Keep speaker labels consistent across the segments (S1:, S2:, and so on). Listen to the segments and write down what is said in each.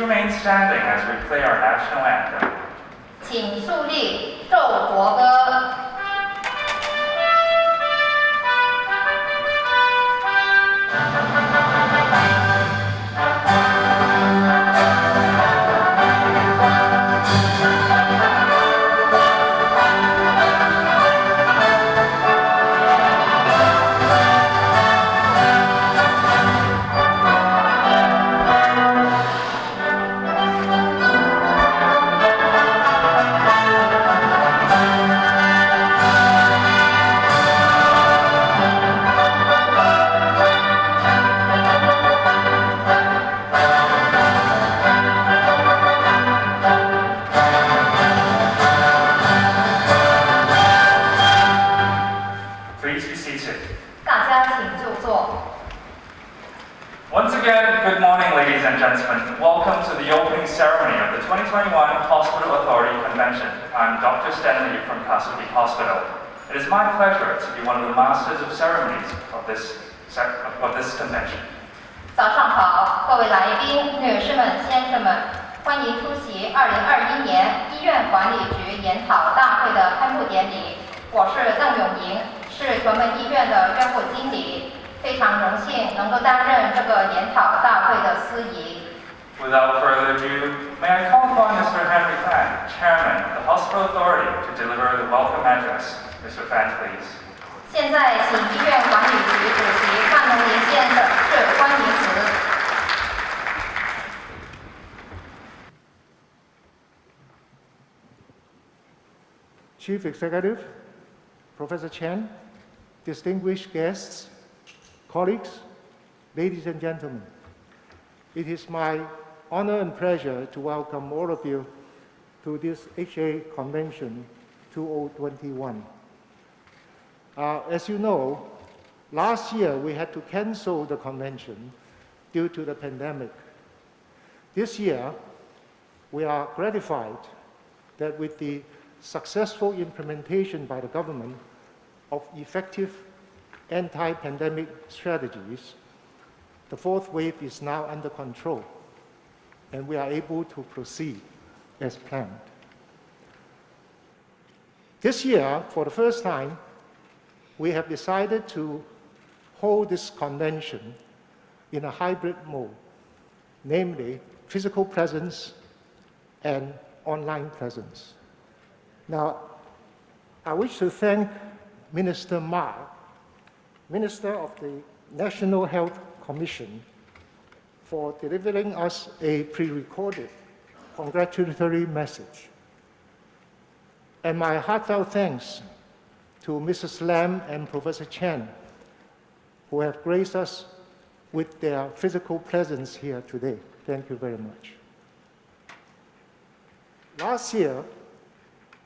S1: remain standing as we play our national anthem.
S2: 请肃立，奏国歌。
S1: Please be seated.
S2: 大家请就座。
S1: Once again, good morning, ladies and gentlemen. Welcome to the opening ceremony of the 2021 Hospital Authority Convention. I'm Dr. Stanley from Kasubi Hospital. It is my pleasure to be one of the masters of ceremonies of this convention.
S2: 早上好，各位来宾、女士们、先生们，欢迎出席2021年医院管理局研讨大会的开幕典礼。我是邓永莹，是屯门医院的院务经理，非常荣幸能够担任这个研讨大会的司仪。
S1: Without further ado, may I call upon Mr. Henry Fan, Chairman of the Hospital Authority, to deliver the welcome address. Mr. Fan, please.
S2: 现在请医院管理局主席范龙林先生致欢迎词。
S3: Chief Executive, Professor Chen, distinguished guests, colleagues, ladies and gentlemen, it is my honor and pleasure to welcome all of you to this HA Convention 2021. As you know, last year we had to cancel the convention due to the pandemic. This year, we are gratified that with the successful implementation by the government of effective anti-pandemic strategies, the fourth wave is now under control, and we are able to proceed as planned. This year, for the first time, we have decided to hold this convention in a hybrid mode, namely physical presence and online presence. Now, I wish to thank Minister Ma, Minister of the National Health Commission, for delivering us a pre-recorded congratulatory message. And my heartfelt thanks to Mrs. Lam and Professor Chen, who have graced us with their physical presence here today. Thank you very much. Last year,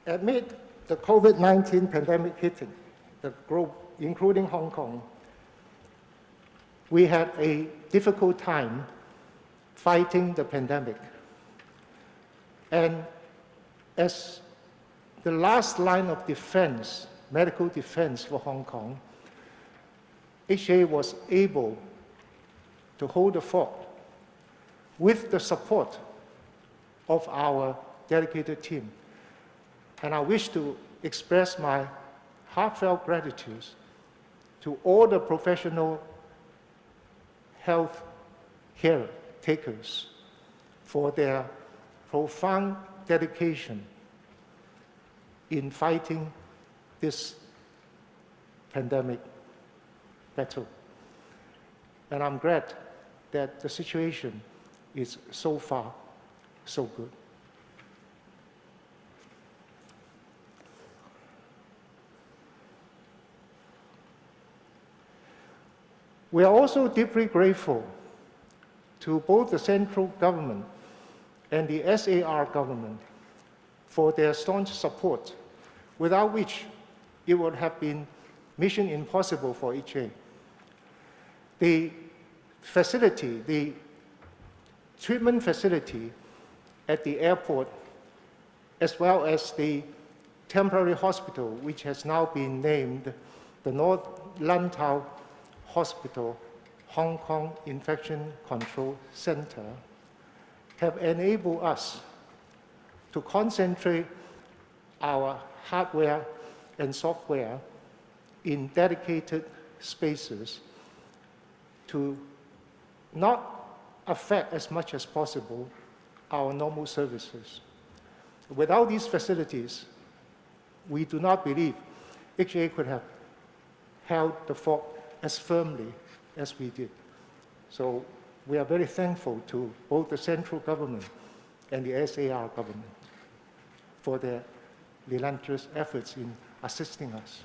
S3: amid the COVID-19 pandemic hitting the globe, including Hong Kong, we had a difficult time fighting the pandemic. And as the last line of defense, medical defense for Hong Kong, HA was able to hold the fort with the support of our dedicated team. And I wish to express my heartfelt gratitude to all the professional health caretakers for their profound dedication in fighting this pandemic battle. And I'm glad that the situation is so far so good. We are also deeply grateful to both the central government and the SAR government for their staunch support, without which it would have been mission impossible for HA. The facility, the treatment facility at the airport, as well as the temporary hospital, which has now been named the North Lantau Hospital Hong Kong Infection Control Center, have enabled us to concentrate our hardware and software in dedicated spaces to not affect as much as possible our normal services. Without these facilities, we do not believe HA could have held the fort as firmly as we did. So we are very thankful to both the central government and the SAR government for their relentless efforts in assisting us.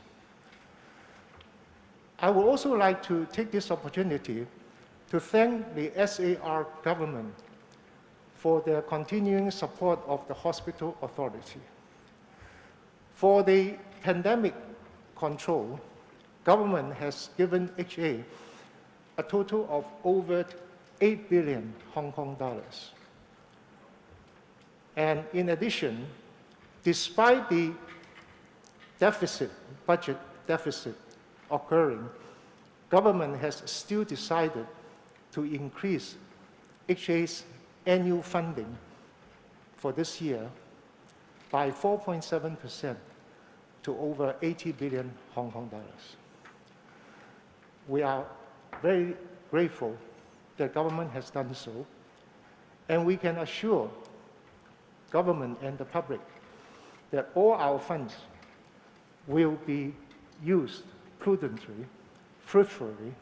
S3: I would also like to take this opportunity to thank the SAR government for their continuing support of the hospital authority. For the pandemic control, government has given HA a total of over 8 billion Hong Kong dollars. And in addition, despite the budget deficit occurring, government has still decided to increase HA's annual funding for this year by 4.7% to over 80 billion Hong Kong dollars. We are very grateful that government has done so, and we can assure government and the public that all our funds will be used prudently, fruitfully,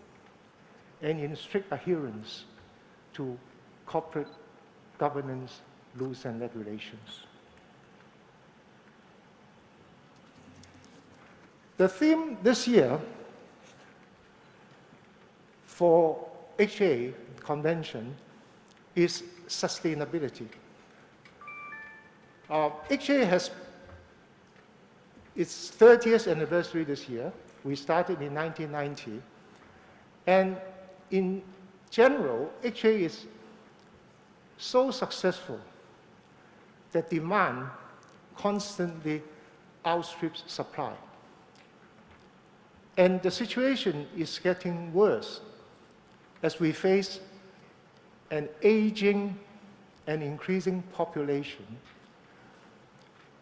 S3: and in strict adherence to corporate governance rules and regulations. The theme this year for HA convention is sustainability. HA has its 30th anniversary this year. We started in 1990. And in general, HA is so successful that demand constantly outstrips supply. And the situation is getting worse as we face an aging and increasing population.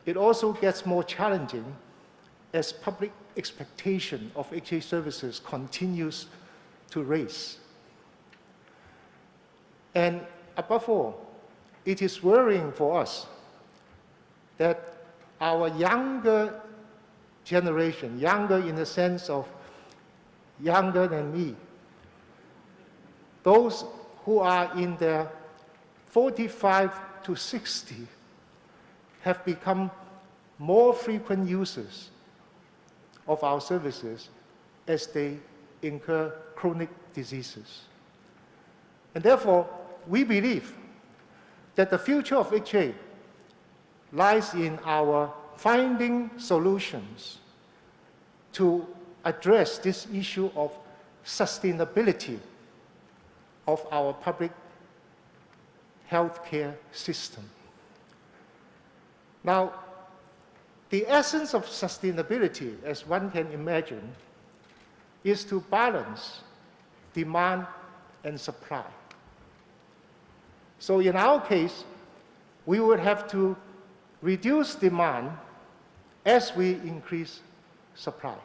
S3: It also gets more challenging as public expectation of HA services continues to raise. And above all, it is worrying for us that our younger generation, younger in the sense of younger than me, those who are in their 45 to 60 have become more frequent users of our services as they incur chronic diseases. And therefore, we believe that the future of HA lies in our finding solutions to address this issue of sustainability of our public healthcare system. Now, the essence of sustainability, as one can imagine, is to balance demand and supply. So in our case, we would have to reduce demand as we increase supply.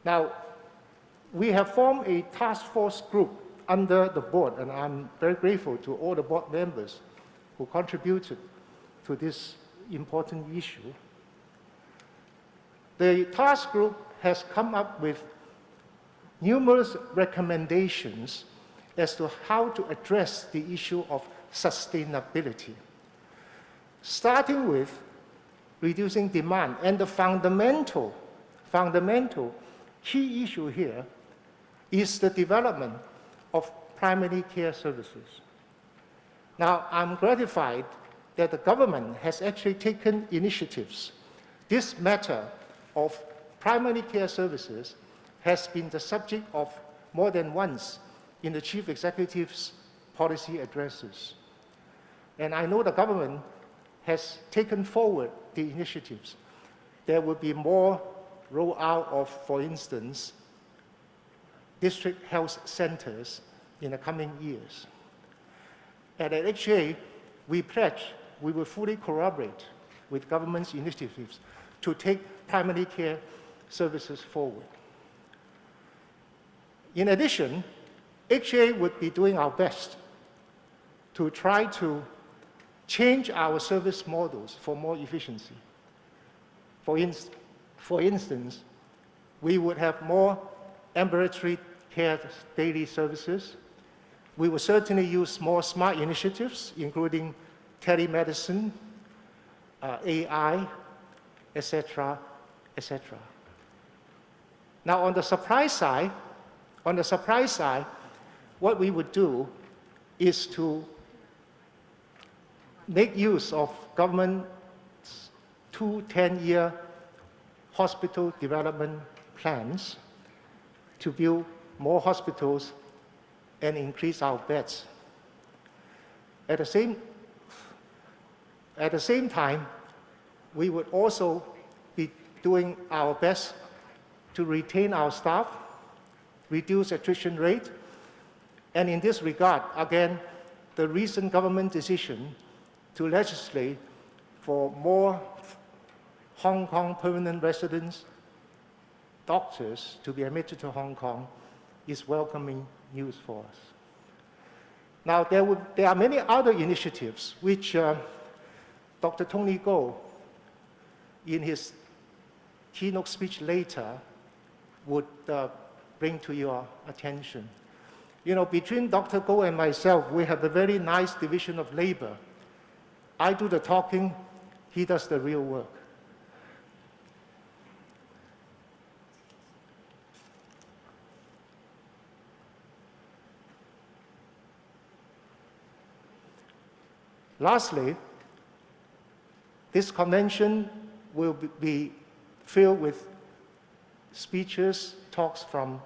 S3: Now, we have formed a task force group under the board, and I'm very grateful to all the board members who contributed to this important issue. The task group has come up with numerous recommendations as to how to address the issue of sustainability, starting with reducing demand. And the fundamental key issue here is the development of primary care services. Now, I'm gratified that the government has actually taken initiatives. This matter of primary care services has been the subject of more than once in the Chief Executive's policy addresses. And I know the government has taken forward the initiatives. There will be more rollout of, for instance, district health centers in the coming years. And at HA, we pledge we will fully collaborate with government's initiatives to take primary care services forward. In addition, HA would be doing our best to try to change our service models for more efficiency. For instance, we would have more ambulatory care daily services. We will certainly use more smart initiatives, including telemedicine, AI, etc., etc. Now, on the supply side, what we would do is to make use of government's 2 10-year hospital development plans to build more hospitals and increase our beds. At the same time, we would also be doing our best to retain our staff, reduce attrition rate, and in this regard, again, the recent government decision to legislate for more Hong Kong permanent residents, doctors to be admitted to Hong Kong is welcoming news for us. Now, there are many other initiatives which Dr. Tony Goh, in his keynote speech later, would bring to your attention. You know, between Dr. Goh and myself, we have a very nice division of labor. I do the talking, he does the real work. Lastly, this convention will be filled with speeches, talks from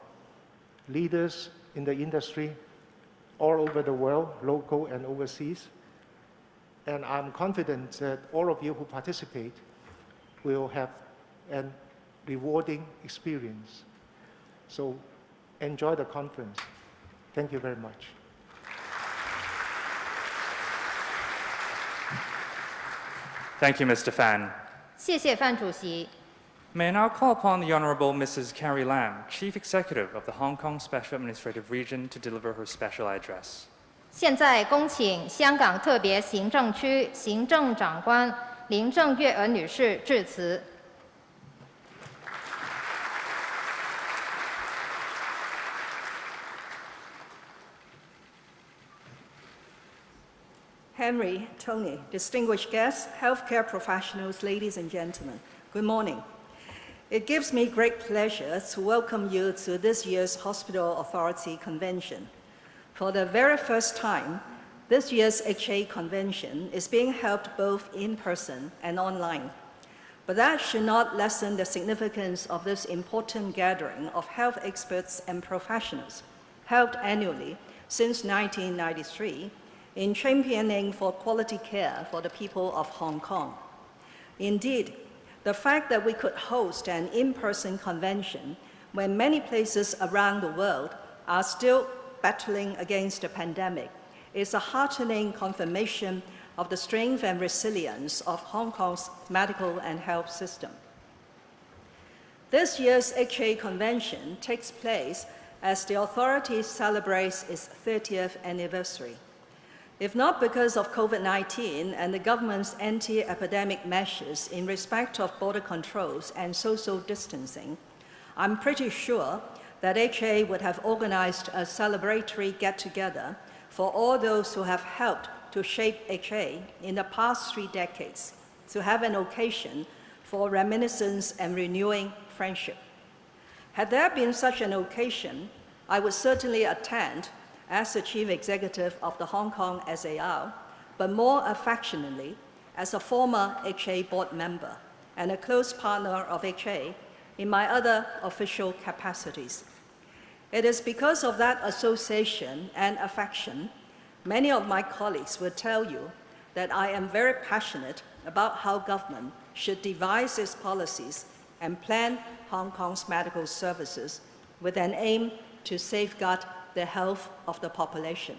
S3: leaders in the industry all over the world, local and overseas. And I'm confident that all of you who participate will have a rewarding experience. So enjoy the conference. Thank you very much.
S1: Thank you, Mr. Fan.
S2: 谢谢范主席。
S1: May I now call upon the Honourable Mrs. Carrie Lam, Chief Executive of the Hong Kong Special Administrative Region, to deliver her special address.
S2: 现在恭请香港特别行政区行政长官林郑月娥女士致辞。
S4: Henry, Tony, distinguished guests, healthcare professionals, ladies and gentlemen, good morning. It gives me great pleasure to welcome you to this year's Hospital Authority Convention. For the very first time, this year's HA Convention is being held both in person and online. But that should not lessen the significance of this important gathering of health experts and professionals, held annually since 1993, in championing for quality care for the people of Hong Kong. Indeed, the fact that we could host an in-person convention when many places around the world are still battling against the pandemic is a heartening confirmation of the strength and resilience of Hong Kong's medical and health system. This year's HA convention takes place as the authority celebrates its 30th anniversary. If not because of COVID-19 and the government's anti-epidemic measures in respect of border controls and social distancing, I'm pretty sure that HA would have organized a celebratory get-together for all those who have helped to shape HA in the past 3 decades, to have an occasion for reminiscence and renewing friendship. Had there been such an occasion, I would certainly attend as the Chief Executive of the Hong Kong SAR, but more affectionately as a former HA board member and a close partner of HA in my other official capacities. It is because of that association and affection, many of my colleagues will tell you that I am very passionate about how government should devise its policies and plan Hong Kong's medical services with an aim to safeguard the health of the population.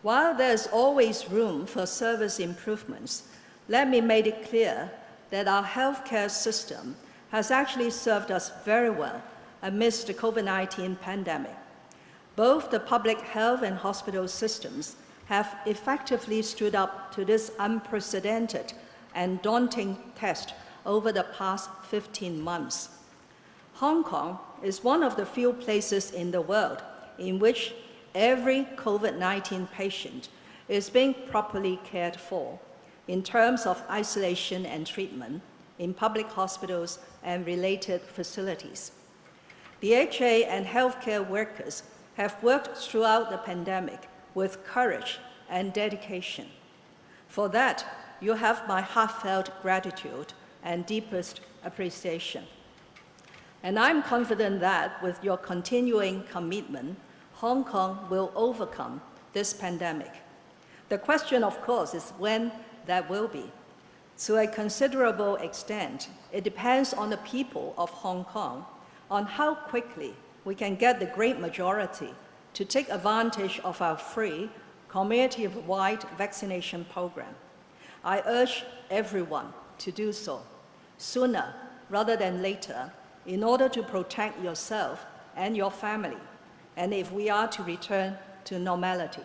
S4: While there's always room for service improvements, let me make it clear that our healthcare system has actually served us very well amidst the COVID-19 pandemic. Both the public health and hospital systems have effectively stood up to this unprecedented and daunting test over the past 15 months. Hong Kong is one of the few places in the world in which every COVID-19 patient is being properly cared for in terms of isolation and treatment in public hospitals and related facilities. The HA and healthcare workers have worked throughout the pandemic with courage and dedication. For that, you have my heartfelt gratitude and deepest appreciation. And I'm confident that with your continuing commitment, Hong Kong will overcome this pandemic. The question, of course, is when that will be. To a considerable extent, it depends on the people of Hong Kong, on how quickly we can get the great majority to take advantage of our free, community-wide vaccination program. I urge everyone to do so sooner rather than later in order to protect yourself and your family, and if we are to return to normality.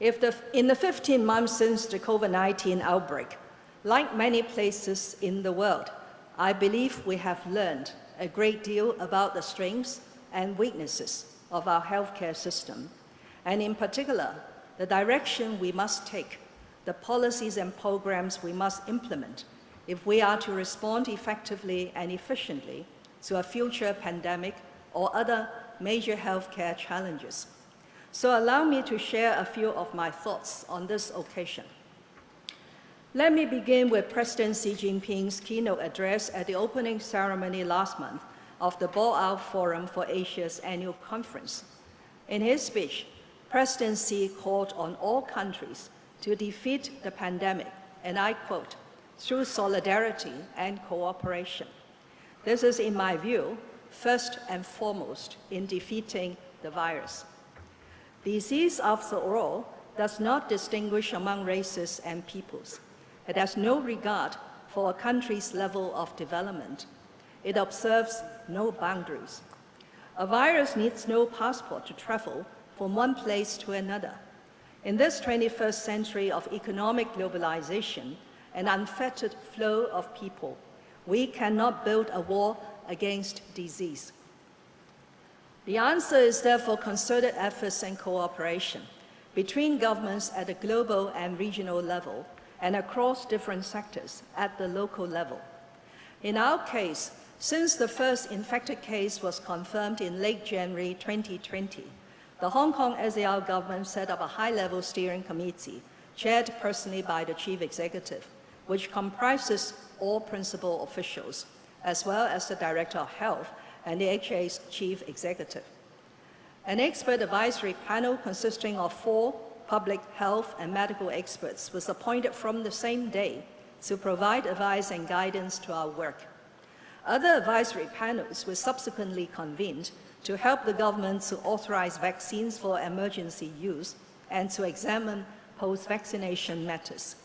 S4: In the 15 months since the COVID-19 outbreak, like many places in the world, I believe we have learned a great deal about the strengths and weaknesses of our healthcare system, and in particular, the direction we must take, the policies and programs we must implement if we are to respond effectively and efficiently to a future pandemic or other major healthcare challenges. So allow me to share a few of my thoughts on this occasion. Let me begin with President Xi Jinping's keynote address at the opening ceremony last month of the Boao Forum for Asia's annual conference. In his speech, President Xi called on all countries to defeat the pandemic, and I quote, through solidarity and cooperation. This is, in my view, first and foremost in defeating the virus. Disease, after all, does not distinguish among races and peoples. It has no regard for a country's level of development. It observes no boundaries. A virus needs no passport to travel from one place to another. In this 21st century of economic globalization and unfettered flow of people, we cannot build a wall against disease. The answer is therefore concerted efforts and cooperation between governments at the global and regional level and across different sectors at the local level. In our case, since the first infected case was confirmed in late January 2020, the Hong Kong SAR government set up a high-level steering committee, chaired personally by the chief executive, which comprises all principal officials, as well as the Director of Health and the HA's chief executive. An expert advisory panel consisting of 4 public health and medical experts was appointed from the same day to provide advice and guidance to our work. Other advisory panels were subsequently convened to help the government to authorize vaccines for emergency use and to examine post-vaccination matters.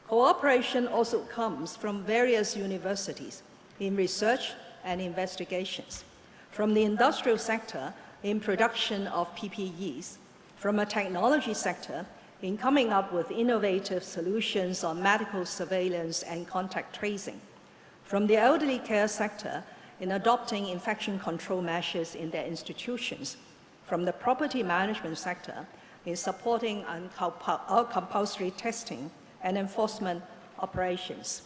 S4: Cooperation also comes from various universities in research and investigations, from the industrial sector in production of PPEs, from a technology sector in coming up with innovative solutions on medical surveillance and contact tracing, from the elderly care sector in adopting infection control measures in their institutions, from the property management sector in supporting compulsory testing and enforcement operations.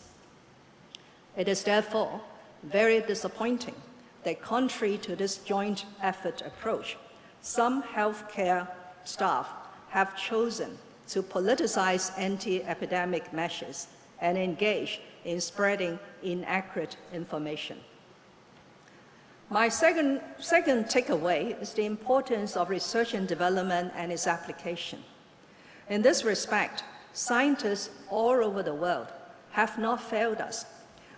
S4: It is therefore very disappointing that contrary to this joint effort approach, some healthcare staff have chosen to politicize anti-epidemic measures and engage in spreading inaccurate information. My second takeaway is the importance of research and development and its application. In this respect, scientists all over the world have not failed us.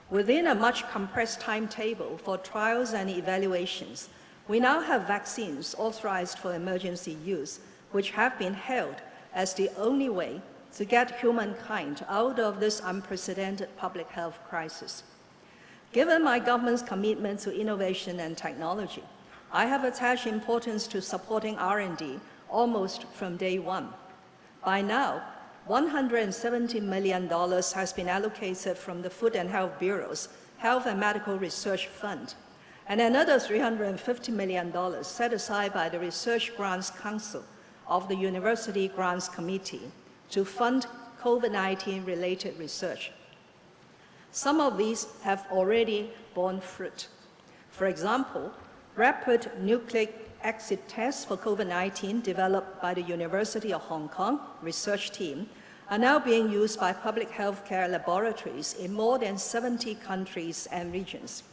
S4: Within a much compressed timetable for trials and evaluations, we now have vaccines authorized for emergency use which have been hailed as the only way to get humankind out of this unprecedented public health crisis. Given my government's commitment to innovation and technology, I have attached importance to supporting R&D almost from day one. By now, $170 million has been allocated from the Food and Health Bureau's Health and Medical Research Fund, and another $350 million set aside by the Research Grants Council of the University Grants Committee to fund COVID-19 related research. Some of these have already borne fruit. For example, rapid nucleic acid tests for COVID-19 developed by the University of Hong Kong research team are now being used by public healthcare laboratories in more than 70 countries and regions.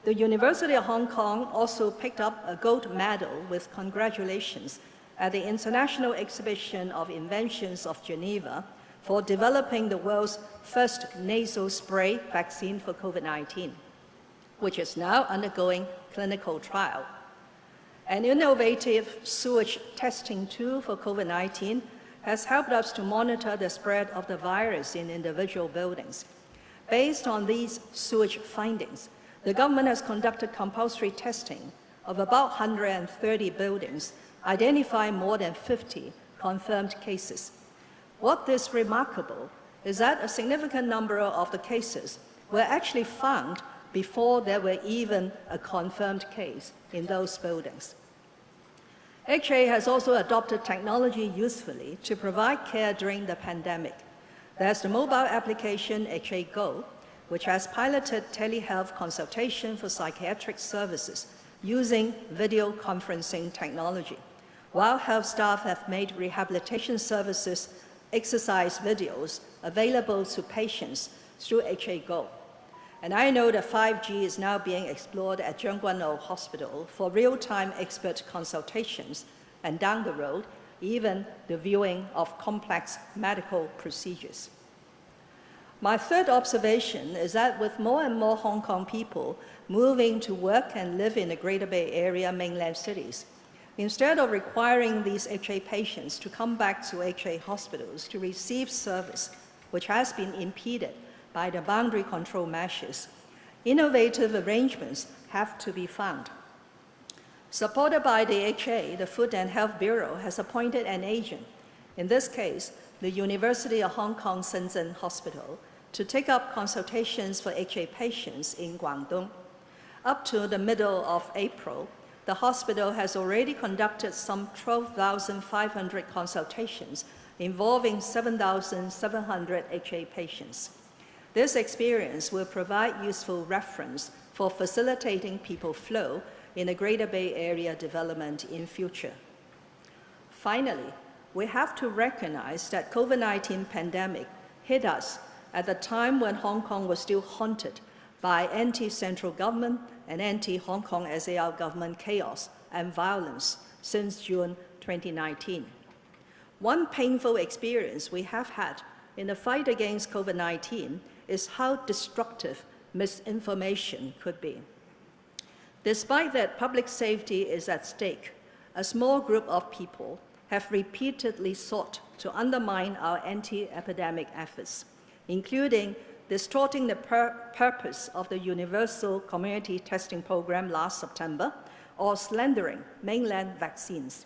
S4: The University of Hong Kong also picked up a gold medal with congratulations at the International Exhibition of Inventions of Geneva for developing the world's first nasal spray vaccine for COVID-19, which is now undergoing clinical trial. An innovative sewage testing tool for COVID-19 has helped us to monitor the spread of the virus in individual buildings. Based on these sewage findings, the government has conducted compulsory testing of about 130 buildings, identifying more than 50 confirmed cases. What is remarkable is that a significant number of the cases were actually found before there were even a confirmed case in those buildings. HA has also adopted technology usefully to provide care during the pandemic. There's the mobile application HA Go, which has piloted telehealth consultation for psychiatric services using video conferencing technology, while health staff have made rehabilitation services exercise videos available to patients through HA Go. And I know that 5G is now being explored at Zhongguanou Hospital for real-time expert consultations, and down the road, even the viewing of complex medical procedures. My third observation is that with more and more Hong Kong people moving to work and live in the Greater Bay Area mainland cities, instead of requiring these HA patients to come back to HA hospitals to receive service, which has been impeded by the boundary control measures, innovative arrangements have to be found. Supported by the HA, the Food and Health Bureau has appointed an agent, in this case, the University of Hong Kong Shenzhen Hospital, to take up consultations for HA patients in Guangdong. Up to the middle of April, the hospital has already conducted some 12,500 consultations involving 7,700 HA patients. This experience will provide useful reference for facilitating people flow in the Greater Bay Area development in future. Finally, we have to recognize that COVID-19 pandemic hit us at the time when Hong Kong was still haunted by anti-central government and anti-Hong Kong SAR government chaos and violence since June 2019. One painful experience we have had in the fight against COVID-19 is how destructive misinformation could be. Despite that public safety is at stake, a small group of people have repeatedly sought to undermine our anti-epidemic efforts, including distorting the purpose of the Universal Community Testing Program last September, or slandering mainland vaccines.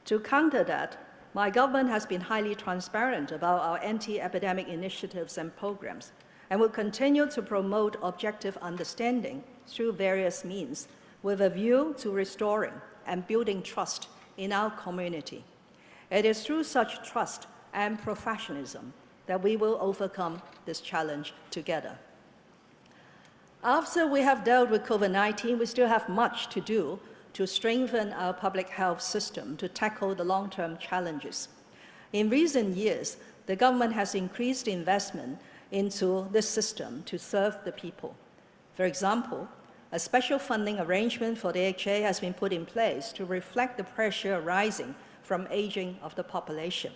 S4: To counter that, my government has been highly transparent about our anti-epidemic initiatives and programs, and will continue to promote objective understanding through various means, with a view to restoring and building trust in our community. It is through such trust and professionalism that we will overcome this challenge together. After we have dealt with COVID-19, we still have much to do to strengthen our public health system to tackle the long-term challenges. In recent years, the government has increased investment into this system to serve the people. For example, a special funding arrangement for the HA has been put in place to reflect the pressure arising from aging of the population.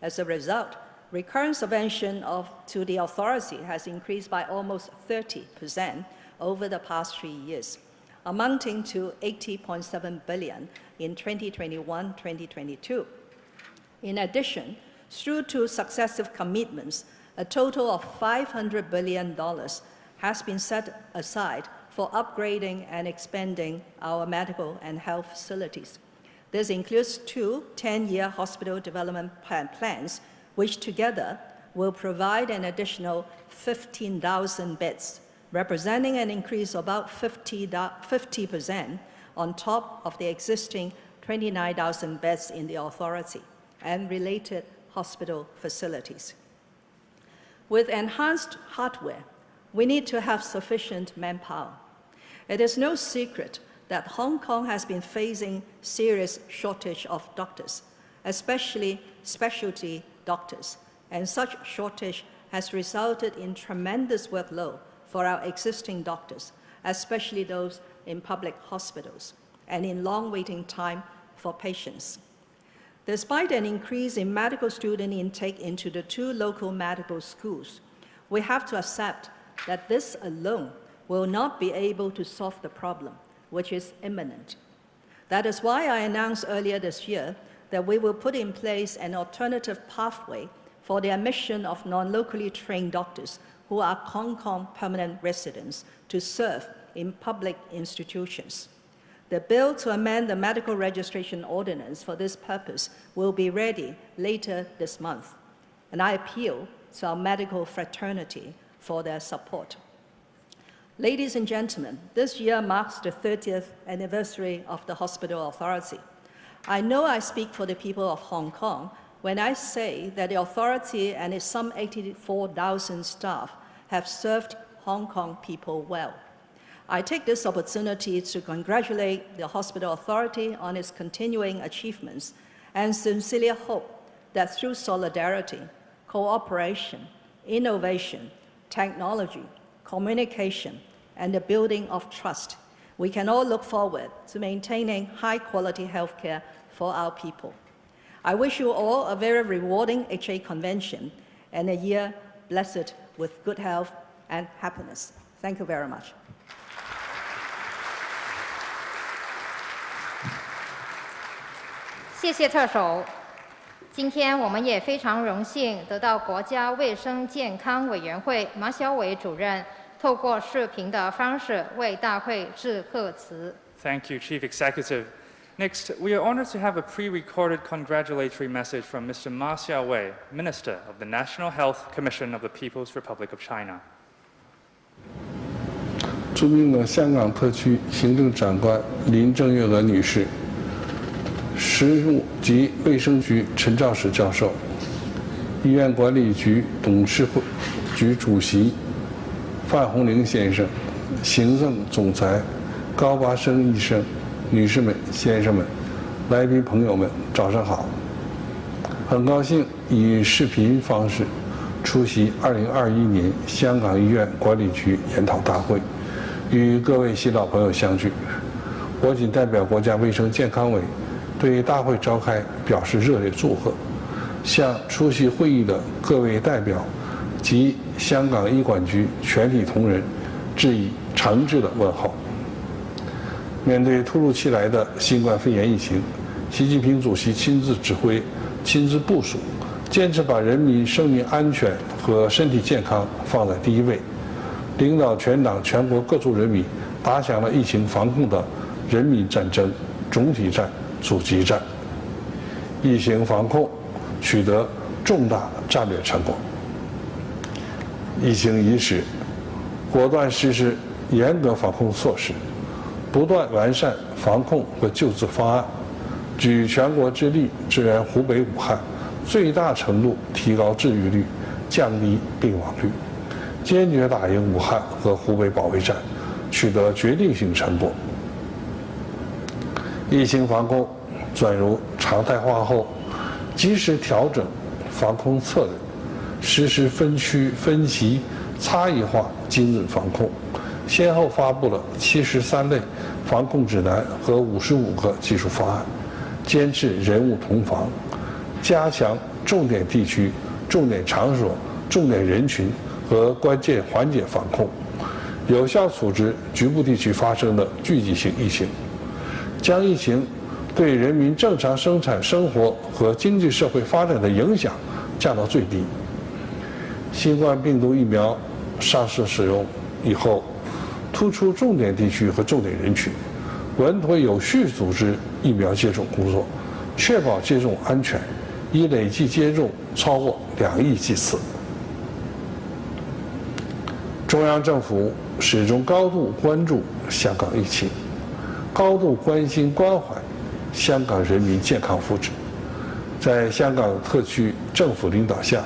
S4: As a result, recurrent subvention to the authority has increased by almost 30% over the past 3 years, amounting to 80.7 billion in 2021-2022, In addition, through 2 successive commitments, a total of $500 billion has been set aside for upgrading and expanding our medical and health facilities. This includes 2 10-year hospital development plans, which together will provide an additional 15,000 beds, representing an increase of about 50% on top of the existing 29,000 beds in the authority and related hospital facilities. With enhanced hardware, we need to have sufficient manpower. It is no secret that Hong Kong has been facing serious shortage of doctors, especially specialty doctors, and such shortage has resulted in tremendous workload for our existing doctors, especially those in public hospitals, and in long waiting time for patients. Despite an increase in medical student intake into the 2 local medical schools, we have to accept that this alone will not be able to solve the problem, which is imminent. That is why I announced earlier this year that we will put in place an alternative pathway for the admission of non-locally trained doctors who are Hong Kong permanent residents to serve in public institutions. The bill to amend the medical registration ordinance for this purpose will be ready later this month, and I appeal to our medical fraternity for their support. Ladies and gentlemen, this year marks the 30th anniversary of the Hospital Authority. I know I speak for the people of Hong Kong when I say that the authority and its some 84,000 staff have served Hong Kong people well. I take this opportunity to congratulate the Hospital Authority on its continuing achievements and sincerely hope that through solidarity, cooperation, innovation, technology, communication, and the building of trust, we can all look forward to maintaining high-quality healthcare for our people. I wish you all a very rewarding HA convention and a year blessed with good health and happiness. Thank you very much.
S2: 谢谢特首。今天我们也非常荣幸得到国家卫生健康委员会马晓伟主任透过视频的方式为大会致贺词。
S1: Thank you, Chief Executive. Next, we are honored to have a pre-recorded congratulatory message from Mr. Ma Xiaowei, Minister of the National Health Commission of the People's Republic of China.
S5: 著名的香港特区行政长官林郑月娥女士，食物及卫生局陈肇始教授，医院管理局董事会局主席范鸿龄先生，行政总裁高拔升医生，女士们、先生们，来宾朋友们，早上好！很高兴以视频方式出席2021年香港医院管理局研讨大会，与各位新老朋友相聚。我谨代表国家卫生健康委对大会召开表示热烈祝贺，向出席会议的各位代表及香港医管局全体同仁致以诚挚的问候。面对突如其来的新冠肺炎疫情，习近平主席亲自指挥、亲自部署，坚持把人民生命安全和身体健康放在第一位，领导全党全国各族人民打响了疫情防控的人民战争、总体战、阻击战，疫情防控取得重大战略成果。疫情伊始，果断实施严格防控措施，不断完善防控和救治方案，举全国之力支援湖北武汉，最大程度提高治愈率，降低病亡率，坚决打赢武汉和湖北保卫战，取得决定性成果。疫情防控转入常态化后，及时调整防控策略，实施分区、分级、差异化精准防控，先后发布了73类防控指南和55个技术方案，坚持人物同防，加强重点地区、重点场所、重点人群和关键环节防控，有效处置局部地区发生的聚集性疫情，将疫情对人民正常生产生活和经济社会发展的影响降到最低。新冠病毒疫苗上市使用以后，突出重点地区和重点人群，稳妥有序组织疫苗接种工作，确保接种安全，已累计接种超过2亿剂次。中央政府始终高度关注香港疫情，高度关心关怀香港人民健康福祉。在香港特区政府领导下，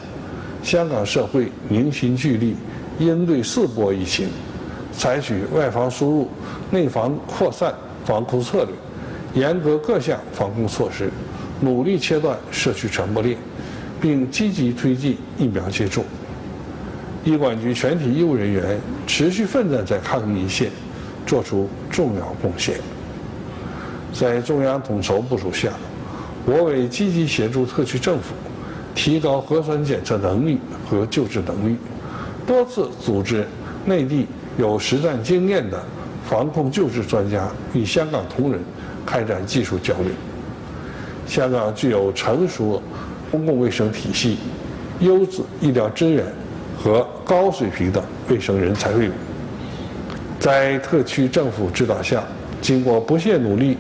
S5: 香港社会凝心聚力应对4波疫情，采取外防输入、内防扩散防控策略，严格各项防控措施，努力切断社区传播链，并积极推进疫苗接种。医管局全体医务人员持续奋战在抗疫一线，做出重要贡献。在中央统筹部署下，我委积极协助特区政府提高核酸检测能力和救治能力，多次组织内地有实战经验的防控救治专家与香港同仁开展技术交流。香港具有成熟公共卫生体系、优质医疗资源和高水平的卫生人才队伍。在特区政府指导下，经过不懈努力，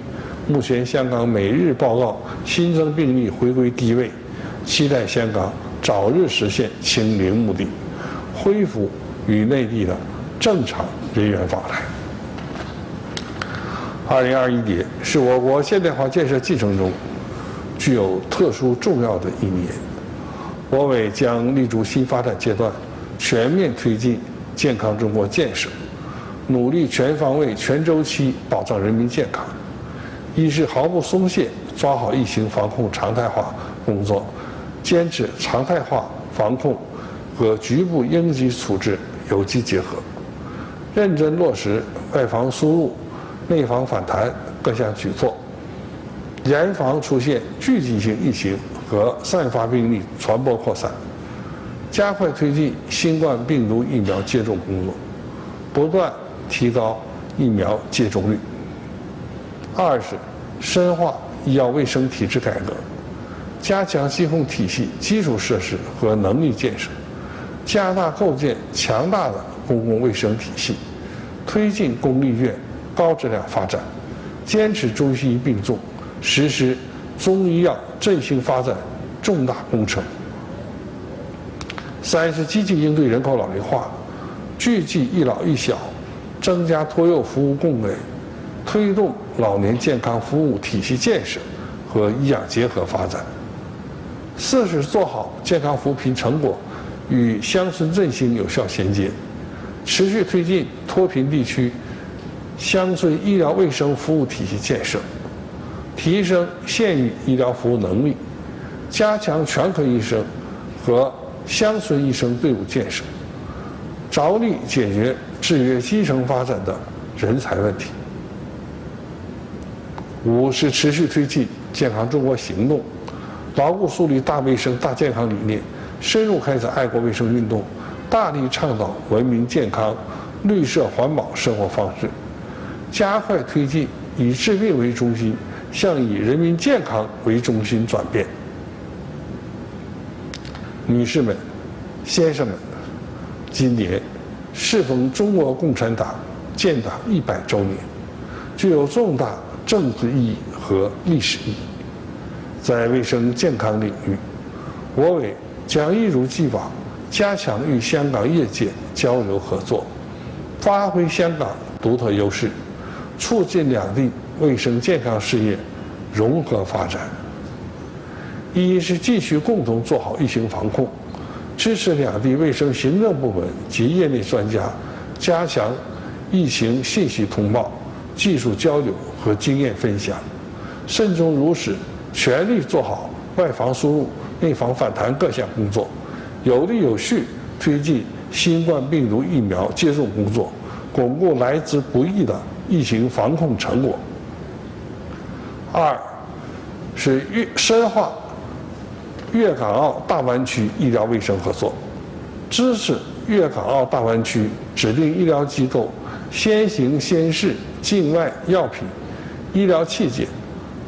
S5: 目前香港每日报告新增病例回归低位，期待香港早日实现清零目的，恢复与内地的正常人员往来。2021年是我国现代化建设进程中具有特殊重要的一年，我委将立足新发展阶段，全面推进健康中国建设，努力全方位、全周期保障人民健康。一是毫不松懈抓好疫情防控常态化工作，坚持常态化防控和局部应急处置有机结合，认真落实外防输入、内防反弹各项举措，严防出现聚集性疫情和散发病例传播扩散，加快推进新冠病毒疫苗接种工作，不断提高疫苗接种率。二是深化医药卫生体制改革，加强疾控体系基础设施和能力建设，加大构建强大的公共卫生体系，推进公立医院高质量发展，坚持中西医并重，实施中医药振兴发展重大工程。三是积极应对人口老龄化，聚集一老一小，增加托幼服务供给，推动老年健康服务体系建设和医养结合发展。四是做好健康扶贫成果与乡村振兴有效衔接，持续推进脱贫地区乡村医疗卫生服务体系建设，提升县域医疗服务能力，加强全科医生和乡村医生队伍建设，着力解决制约基层发展的人才问题。五是持续推进健康中国行动，牢固树立大卫生大健康理念，深入开展爱国卫生运动，大力倡导文明健康、绿色环保生活方式，加快推进以治病为中心向以人民健康为中心转变。女士们、先生们，今年适逢中国共产党建党100周年，具有重大政治意义和历史意义。在卫生健康领域，我委将一如既往加强与香港业界交流合作，发挥香港独特优势，促进两地卫生健康事业融合发展。一是继续共同做好疫情防控，支持两地卫生行政部门及业内专家加强疫情信息通报、技术交流和经验分享，慎终如始，全力做好外防输入、内防反弹各项工作，有力有序推进新冠病毒疫苗接种工作，巩固来之不易的疫情防控成果。二是深化粤港澳大湾区医疗卫生合作，支持粤港澳大湾区指定医疗机构先行先试境外药品、医疗器械、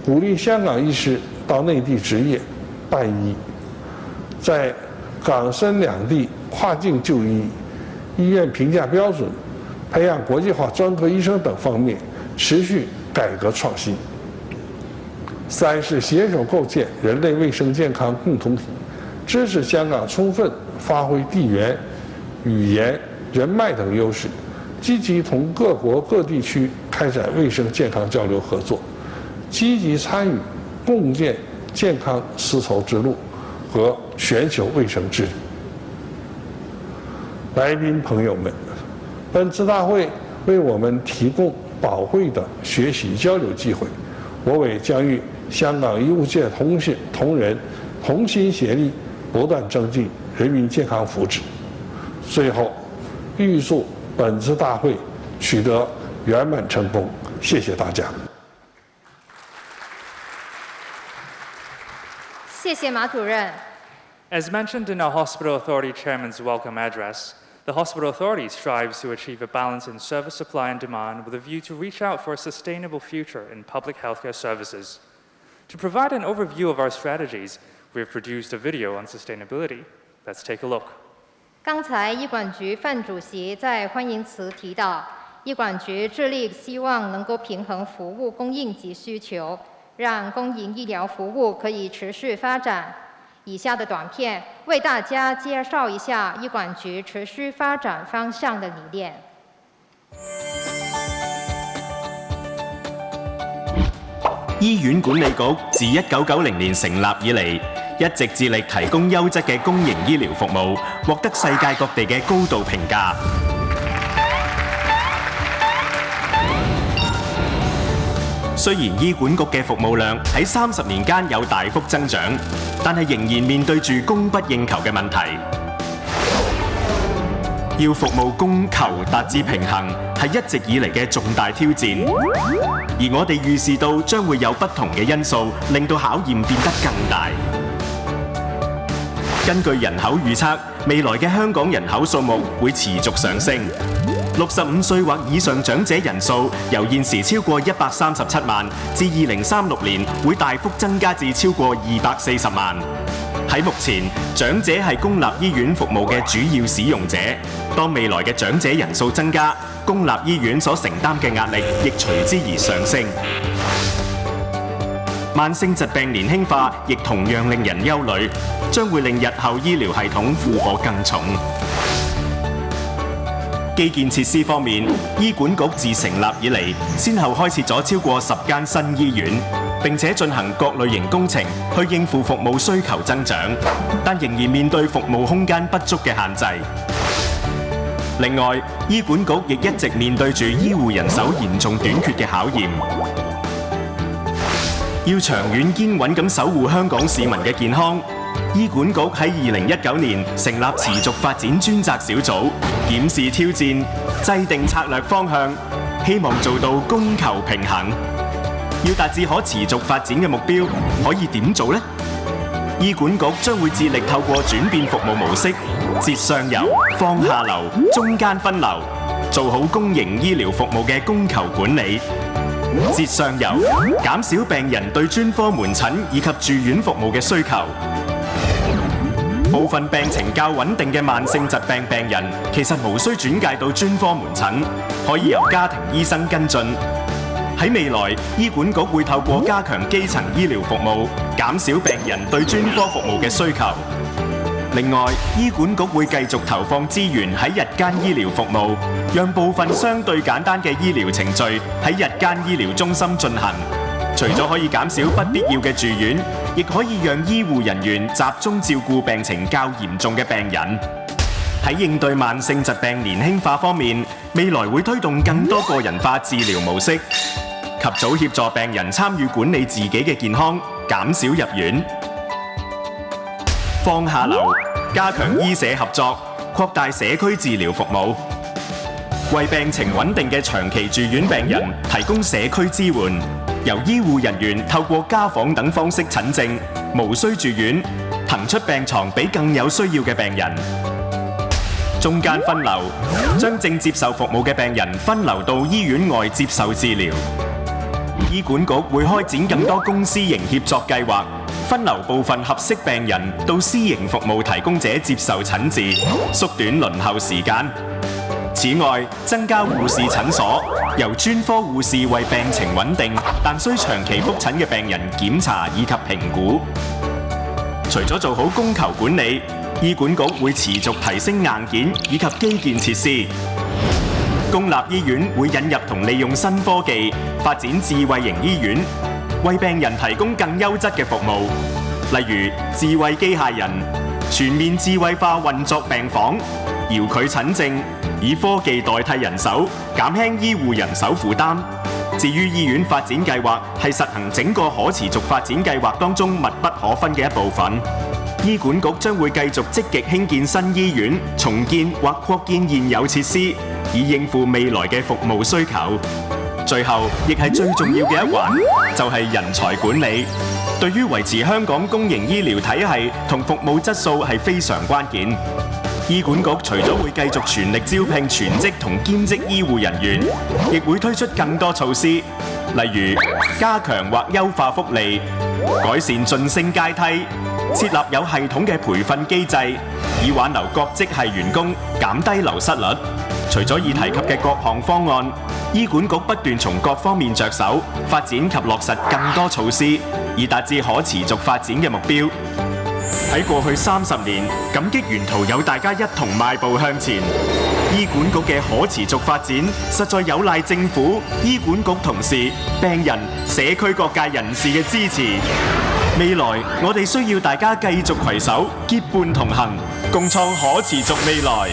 S5: 鼓励香港医师到内地执业、办医，在港深两地跨境就医、医院评价标准、培养国际化专科医生等方面持续改革创新。3是携手构建人类卫生健康共同体，支持香港充分发挥地缘、语言、人脉等优势，积极同各国各地区开展卫生健康交流合作，积极参与共建健康丝绸之路和全球卫生治理。来宾朋友们，本次大会为我们提供宝贵的学习交流机会，我委将与香港医务界同仁同心协力，不断增进人民健康福祉。最后，预祝本次大会取得圆满成功，谢谢大家。
S2: 谢谢马主任。
S1: As mentioned in our Hospital Authority Chairman's welcome address, the Hospital Authority strives to achieve a balance in service supply and demand with a view to reach out for a sustainable future in public healthcare services. To provide an overview of our strategies, we have produced a video on sustainability. Let's take a look.
S2: 刚才医管局范主席在欢迎词提到，医管局致力希望能够平衡服务供应及需求，让公营医疗服务可以持续发展。以下的短片为大家介绍一下医管局持续发展方向的理念。
S6: 醫院管理局自1990年成立以嚟，一直致力提供優質嘅公營醫療服務，獲得世界各地嘅高度評價。雖然醫管局嘅服務量喺30年間有大幅增長，但係仍然面對住供不應求嘅問題。要服務供求達至平衡，係一直以嚟嘅重大挑戰。而我哋預示到將會有不同嘅因素，令到考驗變得更大。根據人口預測，未來嘅香港人口數目會持續上升。65歲或以上長者人數由現時超過137萬，至2036年會大幅增加至超過240萬。喺目前，長者係公立醫院服務嘅主要使用者。當未來嘅長者人數增加，公立醫院所承擔嘅壓力亦隨之而上升。慢性疾病年輕化亦同樣令人憂慮，將會令日後醫療系統負荷更重。基建設施方面，醫管局自成立以嚟，先後開設咗超過10間新醫院，並且進行各類型工程去應付服務需求增長，但仍然面對服務空間不足嘅限制。另外，醫管局亦一直面對住醫護人手嚴重短缺嘅考驗。要長遠堅穩咁守護香港市民嘅健康，醫管局喺2019年成立持續發展專責小組，檢視挑戰，制定策略方向，希望做到供求平衡。要達至可持續發展嘅目標，可以點做呢？醫管局將會致力透過轉變服務模式，節上游、放下流、中間分流，做好公營醫療服務嘅供求管理。節上游，減少病人對專科門診以及住院服務嘅需求。部分病情較穩定嘅慢性疾病病人，其實無需轉介到專科門診，可以由家庭醫生跟進。喺未來，醫管局會透過加強基層醫療服務，減少病人對專科服務嘅需求。另外，醫管局會繼續投放資源喺日間醫療服務，讓部分相對簡單嘅醫療程序喺日間醫療中心進行。除咗可以減少不必要嘅住院，亦可以讓醫護人員集中照顧病情較嚴重嘅病人。喺應對慢性疾病年輕化方面，未來會推動更多個人化治療模式，及早協助病人參與管理自己嘅健康，減少入院。放下流，加強醫社合作，擴大社區治療服務，為病情穩定嘅長期住院病人提供社區支援，由醫護人員透過家訪等方式診症，無需住院，騰出病床俾更有需要嘅病人。中間分流，將正接受服務嘅病人分流到醫院外接受治療。醫管局會開展更多公私營協作計劃，分流部分合適病人到私營服務提供者接受診治，縮短輪候時間。此外，增加護士診所，由專科護士為病情穩定但需長期覆診嘅病人檢查以及評估。除咗做好供求管理，醫管局會持續提升硬件以及基建設施。公立醫院會引入同利用新科技，發展智慧型醫院，為病人提供更優質嘅服務，例如智慧機械人、全面智慧化運作病房、遙距診症，以科技代替人手，減輕醫護人手負擔。至於醫院發展計劃，係實行整個可持續發展計劃當中密不可分嘅一部分。醫管局將會繼續積極興建新醫院，重建或擴建現有設施，以應付未來嘅服務需求。最後，亦係最重要嘅一環，就係人才管理。對於維持香港公營醫療體系同服務質素係非常關鍵。醫管局除咗會繼續全力招聘全職同兼職醫護人員，亦會推出更多措施，例如加強或優化福利、改善晉升階梯、設立有系統嘅培訓機制，以挽留各職系員工，減低流失率。除咗已提及嘅各項方案，醫管局不斷從各方面着手，發展及落實更多措施，以達至可持續發展嘅目標。喺過去30年，感激沿途有大家一同邁步向前。醫管局嘅可持續發展，實在有賴政府、醫管局同事、病人、社區各界人士嘅支持。未來，我哋需要大家繼續攜手，結伴同行，共創可持續未來。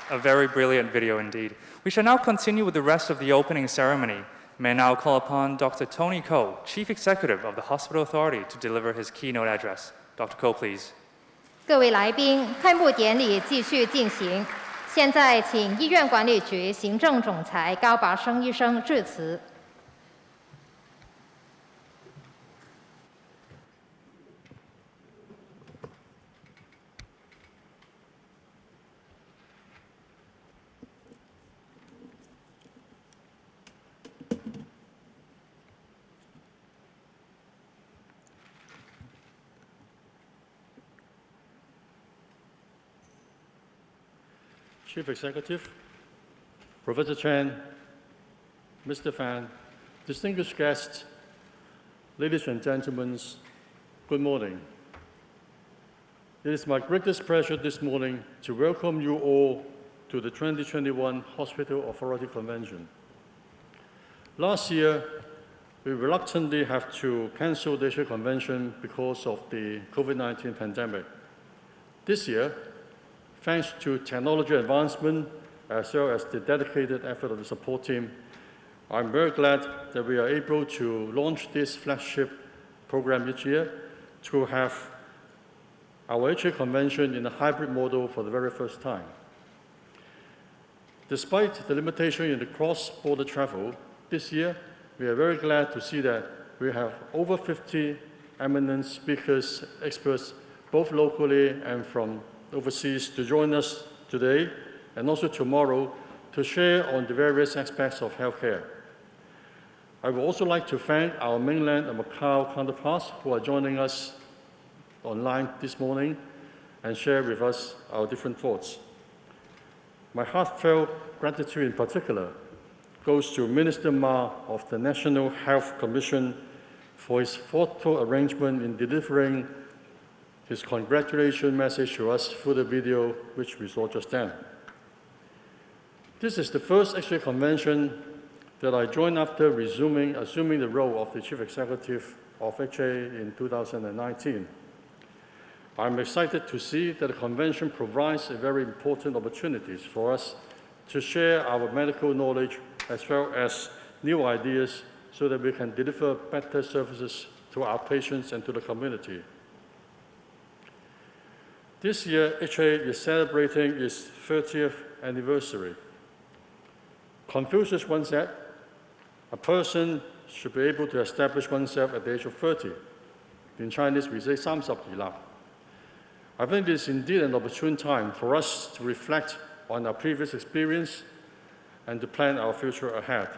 S1: A very brilliant video indeed. We shall now continue with the rest of the opening ceremony. May I now call upon Dr. Tony Ko, Chief Executive of the Hospital Authority, to deliver his keynote address. Dr. Ko, please.
S2: 各位来宾，开幕典礼继续进行。现在请医院管理局行政总裁高拔升医生致辞。
S7: Chief Executive, Professor Chen, Mr. Fan, distinguished guests, ladies and gentlemen, good morning. It is my greatest pleasure this morning to welcome you all to the 2021 Hospital Authority Convention. Last year, we reluctantly have to cancel the HA convention because of the COVID-19 pandemic. This year, thanks to technology advancement, as well as the dedicated effort of the support team, I'm very glad that we are able to launch this flagship program each year to have our HA convention in a hybrid model for the very first time. Despite the limitation in the cross-border travel, this year we are very glad to see that we have over 50 eminent speakers, experts, both locally and from overseas, to join us today and also tomorrow to share on the various aspects of healthcare. I would also like to thank our mainland and Macau counterparts who are joining us online this morning and share with us our different thoughts. My heartfelt gratitude in particular goes to Minister Ma of the National Health Commission for his thoughtful arrangement in delivering his congratulation message to us through the video which we saw just then. This is the first HA convention that I joined after assuming the role of the Chief Executive of HA in 2019. I'm excited to see that the convention provides a very important opportunities for us to share our medical knowledge as well as new ideas so that we can deliver better services to our patients and to the community. This year, HA is celebrating its 30th anniversary. Confucius once said, "A person should be able to establish oneself at the age of 30. In Chinese, we say 30 了. I think it is indeed an opportune time for us to reflect on our previous experience and to plan our future ahead.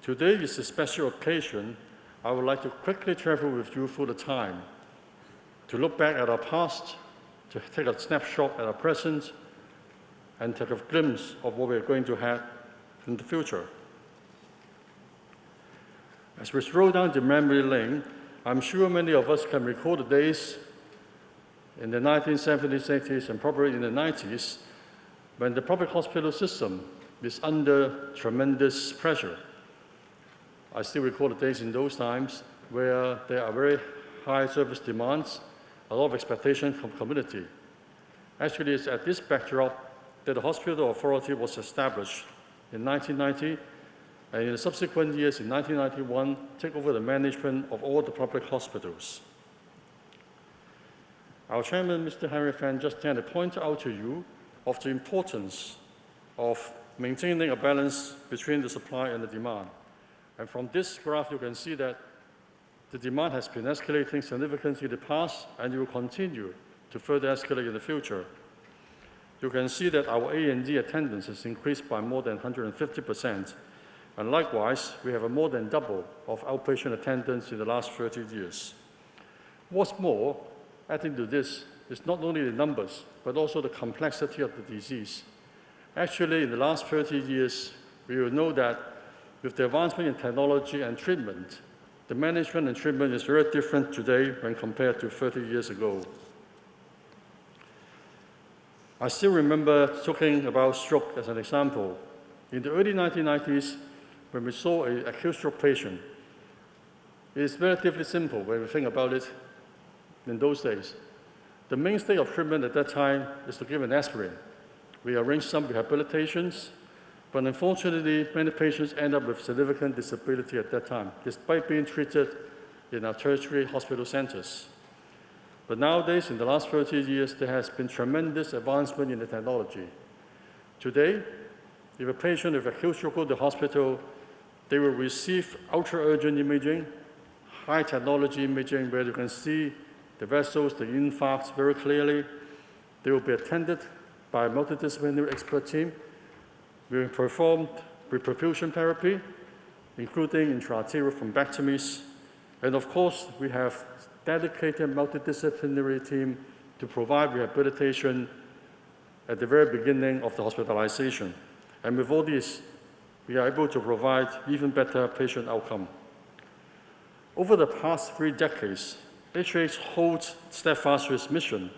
S7: Today is a special occasion. I would like to quickly travel with you through the time, to look back at our past, to take a snapshot at our present, and take a glimpse of what we are going to have in the future. As we stroll down the memory lane, I'm sure many of us can recall the days in the 1970s, 80s, and probably in the 90s, when the public hospital system is under tremendous pressure. I still recall the days in those times where there are very high service demands, a lot of expectation from the community. Actually, it's at this backdrop that the Hospital Authority was established in 1990, and in the subsequent years, in 1991, take over the management of all the public hospitals. Our chairman, Mr. Henry Fan, just then pointed out to you of the importance of maintaining a balance between the supply and the demand. And from this graph, you can see that the demand has been escalating significantly in the past, and it will continue to further escalate in the future. You can see that our A&D attendance has increased by more than 150%, and likewise, we have a more than double of outpatient attendance in the last 30 years. What's more, adding to this is not only the numbers, but also the complexity of the disease. Actually, in the last 30 years, we will know that with the advancement in technology and treatment, the management and treatment is very different today when compared to 30 years ago. I still remember talking about stroke as an example. In the early 1990s, when we saw an acute stroke patient, it is relatively simple when we think about it in those days. The mainstay of treatment at that time is to give an aspirin. We arranged some rehabilitations, but unfortunately, many patients end up with significant disability at that time, despite being treated in our tertiary hospital centers. But nowadays, in the last 30 years, there has been tremendous advancement in the technology. Today, if a patient with acute stroke goes to the hospital, they will receive ultra-urgent imaging, high-technology imaging, where you can see the vessels, the infarcts very clearly. They will be attended by a multidisciplinary expert team. We will perform reperfusion therapy, including intraarterial thrombectomies. And of course, we have dedicated multidisciplinary team to provide rehabilitation at the very beginning of the hospitalization. And with all this, we are able to provide even better patient outcome. Over the past 3 decades, HH holds steadfast to its mission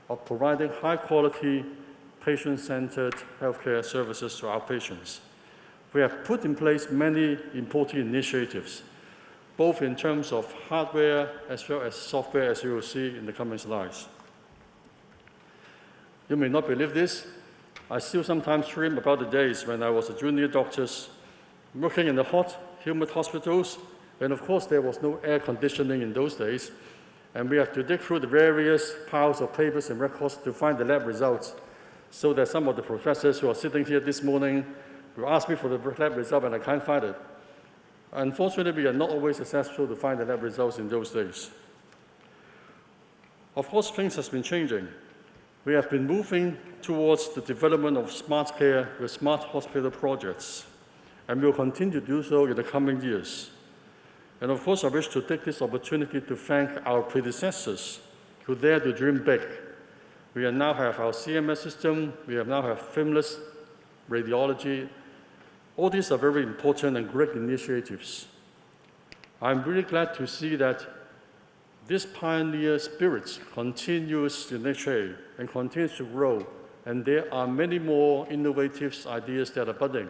S7: of providing high-quality, patient-centered healthcare services to our patients. We have put in place many important initiatives, both in terms of hardware as well as software, as you will see in the coming slides. You may not believe this. I still sometimes dream about the days when I was a junior doctor working in the hot, humid hospitals, and of course there was no air conditioning in those days, and we have to dig through the various piles of papers and records to find the lab results, so that some of the professors who are sitting here this morning will ask me for the lab result and I can't find it. Unfortunately, we are not always successful to find the lab results in those days. Of course, things have been changing. We have been moving towards the development of smart care with smart hospital projects, and we will continue to do so in the coming years. And of course, I wish to take this opportunity to thank our predecessors who dared to dream big. We now have our CMS system, we now have filmless radiology. All these are very important and great initiatives. I'm really glad to see that this pioneer spirit continues in HA and continues to grow, and there are many more innovative ideas that are budding.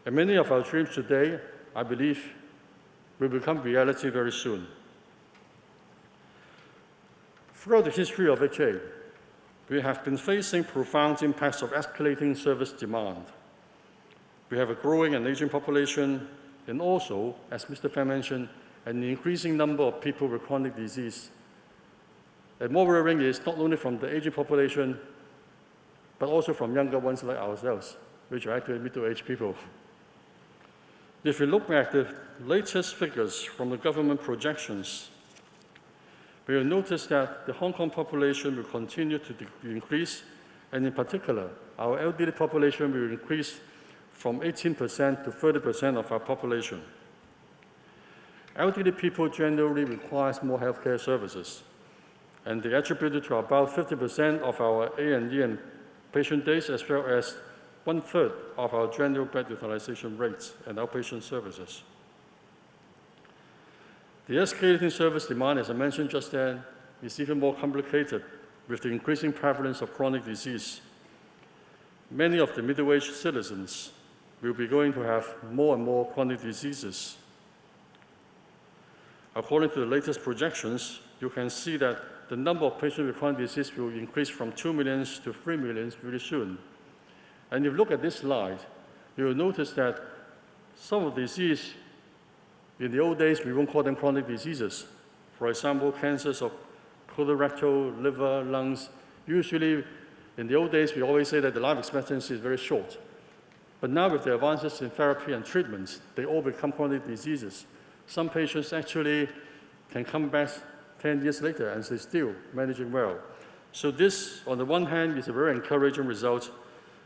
S7: And many of our dreams today, I believe, will become reality very soon. Throughout the history of HA, we have been facing profound impacts of escalating service demand. We have a growing and aging population, and also, as Mr. Fan mentioned, an increasing number of people with chronic disease. And more worrying is not only from the aging population, but also from younger ones like ourselves, which are actually middle-aged people. If we look at the latest figures from the government projections, we will notice that the Hong Kong population will continue to increase, and in particular, our elderly population will increase from 18% to 30% of our population. Elderly people generally require more healthcare services, and they attributed to about 50% of our A&E and patient days, as well as 1/3 of our general bed utilization rates and outpatient services. The escalating service demand, as I mentioned just then, is even more complicated with the increasing prevalence of chronic disease. Many of the middle-aged citizens will be going to have more and more chronic diseases. According to the latest projections, you can see that the number of patients with chronic disease will increase from 2 million to 3 million really soon. And if you look at this slide, you will notice that some of the diseases, in the old days, we won't call them chronic diseases. For example, cancers of colorectal, liver, lungs. Usually, in the old days, we always say that the life expectancy is very short. But now with the advances in therapy and treatments, they all become chronic diseases. Some patients actually can come back 10 years later and they're still managing well. So this, on the one hand, is a very encouraging result,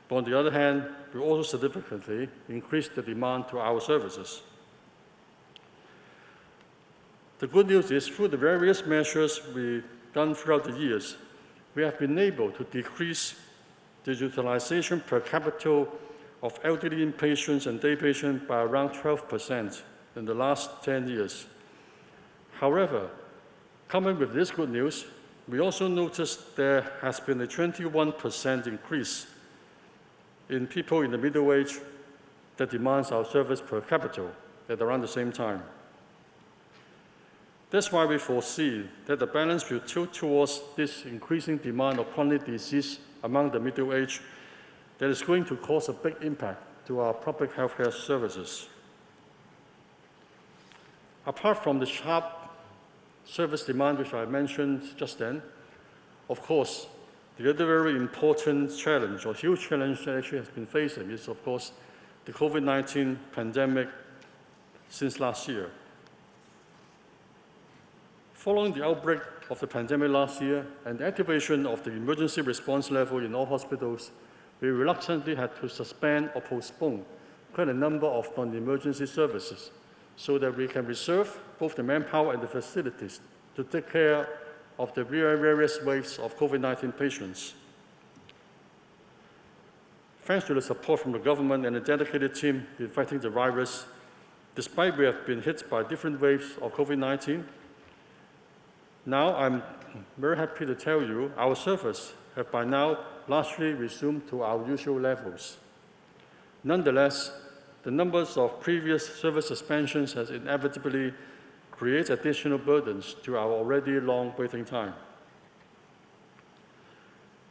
S7: but on the other hand, we also significantly increase the demand to our services. The good news is, through the various measures we've done throughout the years, we have been able to decrease the utilization per capita of elderly inpatients and day patients by around 12% in the last 10 years. However, coming with this good news, we also noticed there has been a 21% increase in people in the middle age that demands our service per capita at around the same time. That's why we foresee that the balance will tilt towards this increasing demand of chronic disease among the middle age that is going to cause a big impact to our public healthcare services. Apart from the sharp service demand which I mentioned just then, of course, the other very important challenge or huge challenge that actually has been facing is, of course, the COVID-19 pandemic since last year. Following the outbreak of the pandemic last year and the activation of the emergency response level in all hospitals, we reluctantly had to suspend or postpone quite a number of non-emergency services so that we can reserve both the manpower and the facilities to take care of the various waves of COVID-19 patients. Thanks to the support from the government and a dedicated team in fighting the virus, despite we have been hit by different waves of COVID-19, now I'm very happy to tell you our service have by now largely resumed to our usual levels. Nonetheless, the numbers of previous service suspensions has inevitably created additional burdens to our already long waiting time.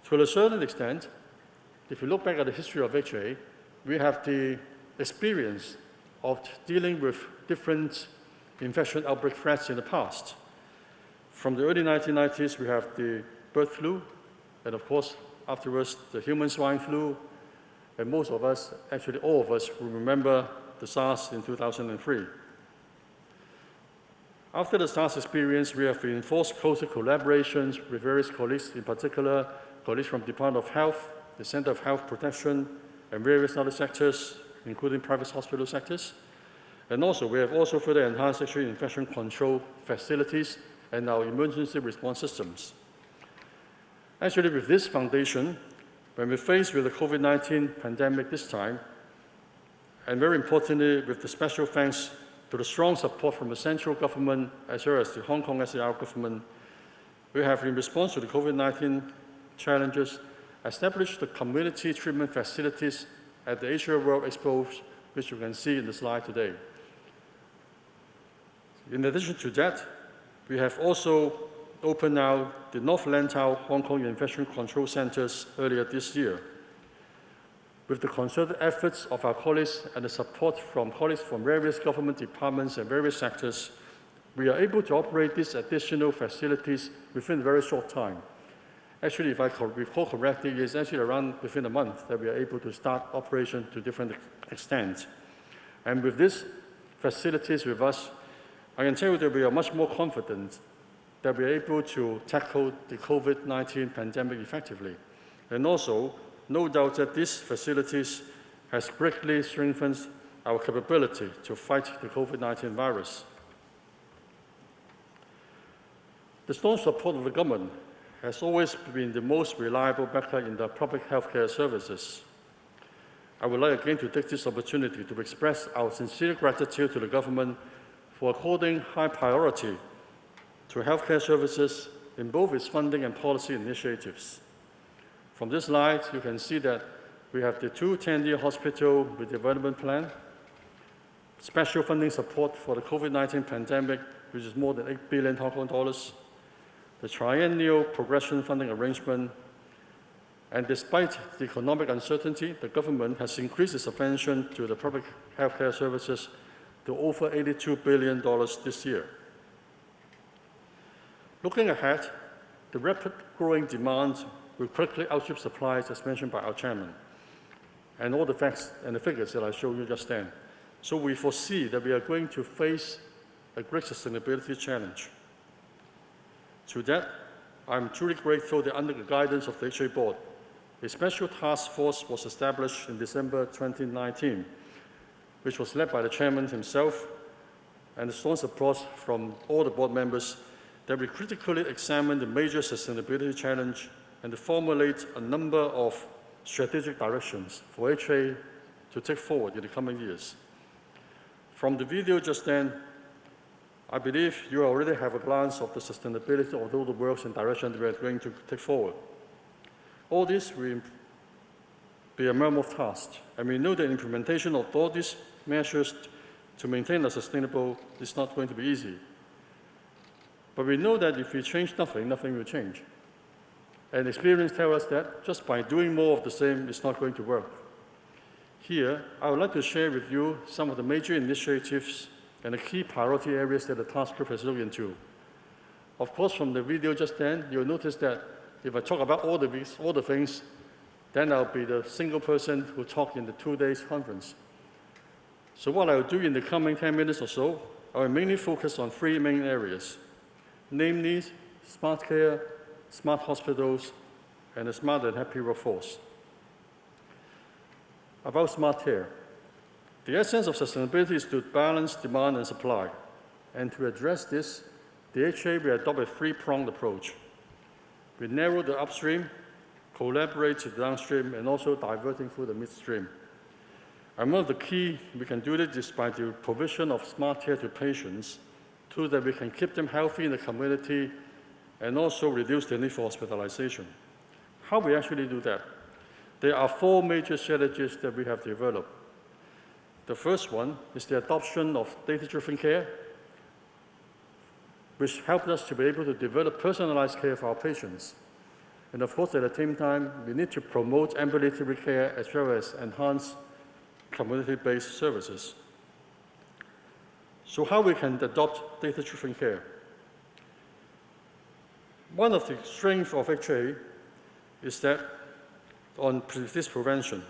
S7: To a certain extent, if you look back at the history of HA, we have the experience of dealing with different infection outbreak threats in the past. From the early 1990s, we have the bird flu, and of course, afterwards, the human swine flu, and most of us, actually all of us, will remember the SARS in 2003. After the SARS experience, we have reinforced closer collaborations with various colleagues, in particular, colleagues from the Department of Health, the Center of Health Protection, and various other sectors, including private hospital sectors. And also, we have also further enhanced actually infection control facilities and our emergency response systems. Actually, with this foundation, when we're faced with the COVID-19 pandemic this time, and very importantly, with the special thanks to the strong support from the central government as well as the Hong Kong SAR government, we have, in response to the COVID-19 challenges, established the community treatment facilities at the Asia World Expo, which you can see in the slide today. In addition to that, we have also opened now the North Lantau Hong Kong Infection Control Centers earlier this year. With the concerted efforts of our colleagues and the support from colleagues from various government departments and various sectors, we are able to operate these additional facilities within a very short time. Actually, if I recall correctly, it's actually around within a month that we are able to start operation to different extents. And with these facilities with us, I can tell you that we are much more confident that we are able to tackle the COVID-19 pandemic effectively. And also, no doubt that these facilities has greatly strengthened our capability to fight the COVID-19 virus. The strong support of the government has always been the most reliable backer in the public healthcare services. I would like again to take this opportunity to express our sincere gratitude to the government for according high priority to healthcare services in both its funding and policy initiatives. From this slide, you can see that we have the 2 10-year hospital redevelopment plan, special funding support for the COVID-19 pandemic, which is more than 8 billion Hong Kong dollars, the triennial progression funding arrangement, and despite the economic uncertainty, the government has increased its subvention to the public healthcare services to over $82 billion this year. Looking ahead, the rapid growing demand will quickly outstrip supplies, as mentioned by our chairman, and all the facts and the figures that I showed you just then. So we foresee that we are going to face a great sustainability challenge. To that, I'm truly grateful that under the guidance of the HA Board, a special task force was established in December 2019, which was led by the chairman himself and the strong support from all the board members that we critically examine the major sustainability challenge and to formulate a number of strategic directions for HA to take forward in the coming years. From the video just then, I believe you already have a glance of the sustainability of all the works and directions we are going to take forward. All this will be a mammoth task, and we know the implementation of all these measures to maintain a sustainable is not going to be easy. But we know that if we change nothing, nothing will change. And experience tells us that just by doing more of the same is not going to work. Here, I would like to share with you some of the major initiatives and the key priority areas that the task group has looked into. Of course, from the video just then, you'll notice that if I talk about all the things, then I'll be the single person who talk in the 2 days conference. So what I'll do in the coming 10 minutes or so, I will mainly focus on 3 main areas, namely smart care, smart hospitals, and a smart and happy workforce. About smart care. The essence of sustainability is to balance demand and supply. And to address this, the HA will adopt a 3-pronged approach. We narrow the upstream, collaborate with the downstream, and also diverting through the midstream. And one of the key we can do this is by the provision of smart care to patients so that we can keep them healthy in the community and also reduce the need for hospitalization. How we actually do that? There are 4 major strategies that we have developed. The first one is the adoption of data-driven care, which helped us to be able to develop personalized care for our patients. And of course, at the same time, we need to promote ambulatory care as well as enhance community-based services. So how we can adopt data-driven care? One of the strengths of HA is that on disease prevention,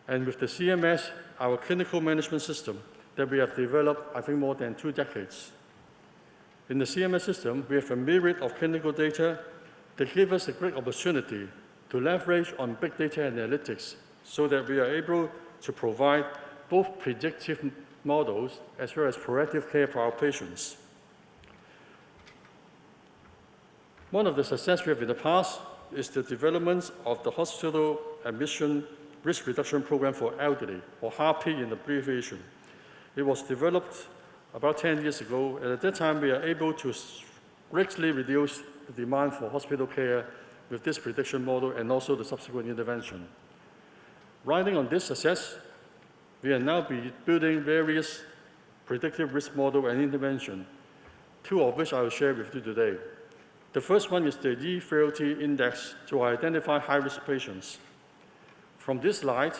S7: and with the CMS, our clinical management system that we have developed, I think, more than 2 decades. In the CMS system, we have a myriad of clinical data that give us a great opportunity to leverage on big data analytics so that we are able to provide both predictive models as well as proactive care for our patients. One of the successes we have in the past is the development of the Hospital Admission Risk Reduction Program for Elderly, or HARP in abbreviation. It was developed about 10 years ago, and at that time we are able to greatly reduce the demand for hospital care with this prediction model and also the subsequent intervention. Riding on this success, we are now building various predictive risk model and intervention, 2 of which I will share with you today. The first one is the E-frailty index to identify high-risk patients. From this slide,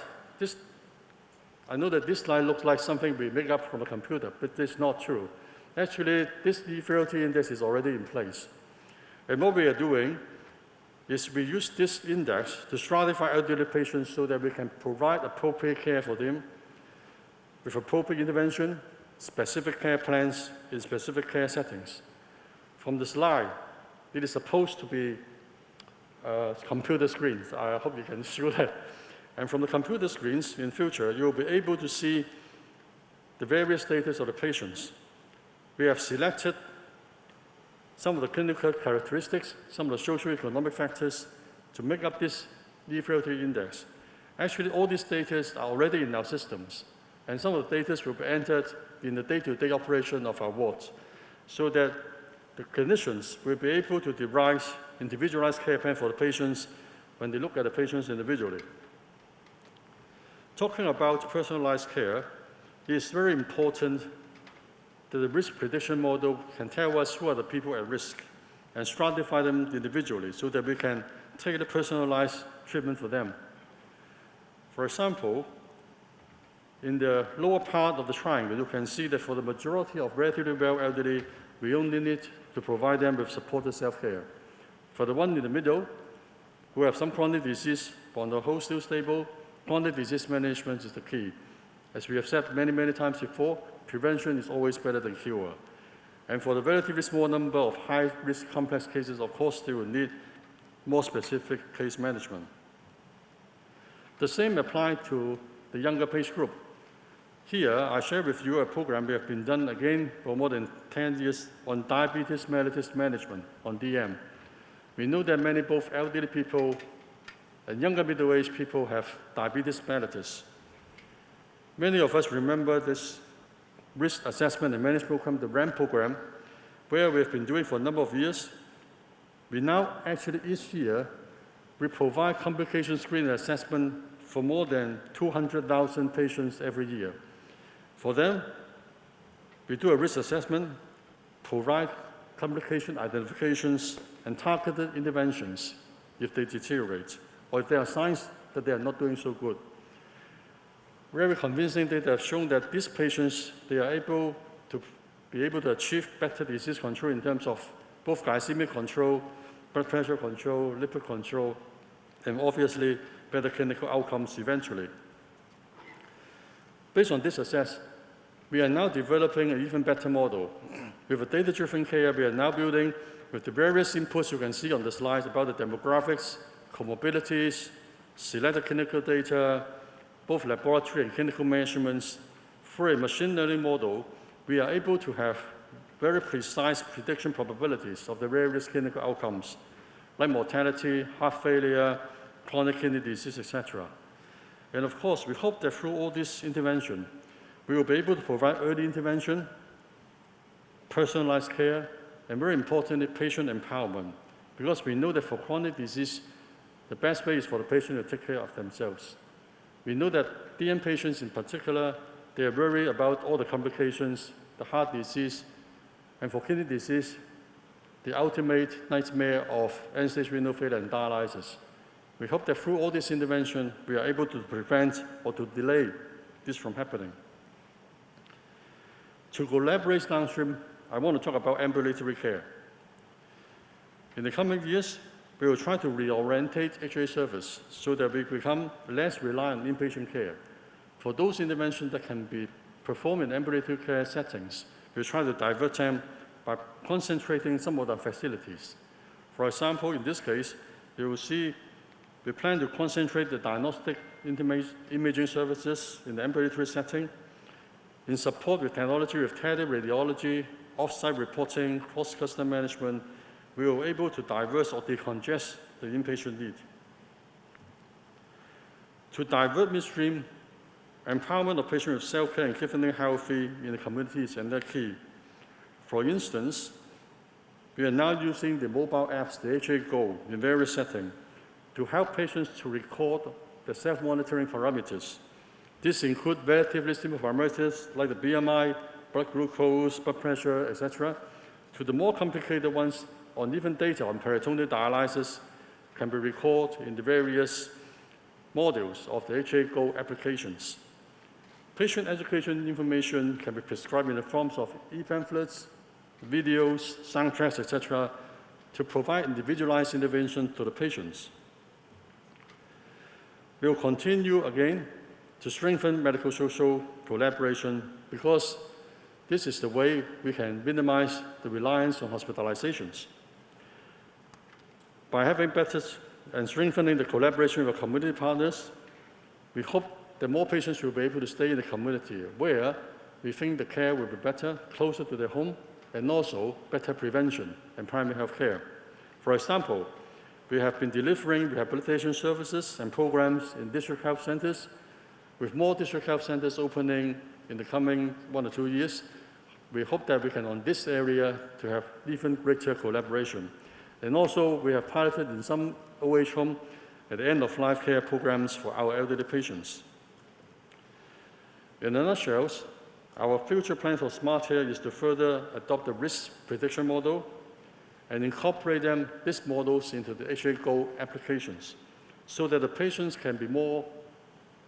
S7: I know that this slide looks like something we make up from a computer, but it's not true. Actually, this E-frailty index is already in place. And what we are doing is we use this index to stratify elderly patients so that we can provide appropriate care for them with appropriate intervention, specific care plans in specific care settings. From the slide, it is supposed to be computer screens. I hope you can show that. And from the computer screens, in future, you'll be able to see the various status of the patients. We have selected some of the clinical characteristics, some of the socio-economic factors to make up this E-frailty index. Actually, all these data are already in our systems, and some of the data will be entered in the day-to-day operation of our wards, so that the clinicians will be able to devise individualized care plan for the patients when they look at the patients individually. Talking about personalized care, it is very important that the risk prediction model can tell us who are the people at risk and stratify them individually so that we can take the personalized treatment for them. For example, in the lower part of the triangle, you can see that for the majority of relatively well elderly, we only need to provide them with supported self-care. For the one in the middle, who have some chronic disease, but on the whole still stable, chronic disease management is the key. As we have said many, many times before, prevention is always better than cure. And for the relatively small number of high-risk complex cases, of course, they will need more specific case management. The same applies to the younger patient group. Here, I share with you a program we have been done again for more than 10 years on diabetes mellitus management, on DM. We know that many both elderly people and younger middle-aged people have diabetes mellitus. Many of us remember this risk assessment and management program, the RAM program, where we've been doing for a number of years. We now actually each year, we provide complication screening assessment for more than 200,000 patients every year. For them, we do a risk assessment, provide complication identifications, and targeted interventions if they deteriorate, or if there are signs that they are not doing so good. Very convincing data have shown that these patients, they are able to achieve better disease control in terms of both glycemic control, blood pressure control, lipid control, and obviously better clinical outcomes eventually. Based on this success, we are now developing an even better model. With a data-driven care, we are now building with the various inputs you can see on the slides about the demographics, comorbidities, selected clinical data, both laboratory and clinical measurements. Through a machine learning model, we are able to have very precise prediction probabilities of the various clinical outcomes, like mortality, heart failure, chronic kidney disease, etc. And of course, we hope that through all this intervention, we will be able to provide early intervention, personalized care, and very importantly, patient empowerment, because we know that for chronic disease, the best way is for the patient to take care of themselves. We know that DM patients in particular, they are worried about all the complications, the heart disease, and for kidney disease, the ultimate nightmare of end-stage renal failure and dialysis. We hope that through all this intervention, we are able to prevent or to delay this from happening. To collaborate downstream, I want to talk about ambulatory care. In the coming years, we will try to reorientate HA service so that we become less reliant on inpatient care. For those interventions that can be performed in ambulatory care settings, we'll try to divert them by concentrating some of the facilities. For example, in this case, you will see we plan to concentrate the diagnostic imaging services in the ambulatory setting. In support with technology with teleradiology, off-site reporting, cross-cluster management, we were able to divert or decongest the inpatient need. To divert midstream, empowerment of patients with self-care and keeping them healthy in the community is another key. For instance, we are now using the mobile apps, the HA Go, in various settings to help patients to record the self-monitoring parameters. This includes relatively simple parameters like the BMI, blood glucose, blood pressure, etc., to the more complicated ones, on even data on peritoneal dialysis can be recorded in the various modules of the HA Go applications. Patient education information can be prescribed in the forms of e-pamphlets, videos, soundtracks, etc., to provide individualized intervention to the patients. We will continue again to strengthen medico-social collaboration, because this is the way we can minimize the reliance on hospitalizations. By having better and strengthening the collaboration with our community partners, we hope that more patients will be able to stay in the community where we think the care will be better, closer to their home, and also better prevention and primary health care. For example, we have been delivering rehabilitation services and programs in district health centers. With more district health centers opening in the coming 1 or 2 years, we hope that we can, on this area, to have even greater collaboration. And also, we have piloted in some OH home at the end-of-life care programs for our elderly patients. In a nutshell, our future plan for smart care is to further adopt the risk prediction model and incorporate these models into the HA Go applications so that the patients can be more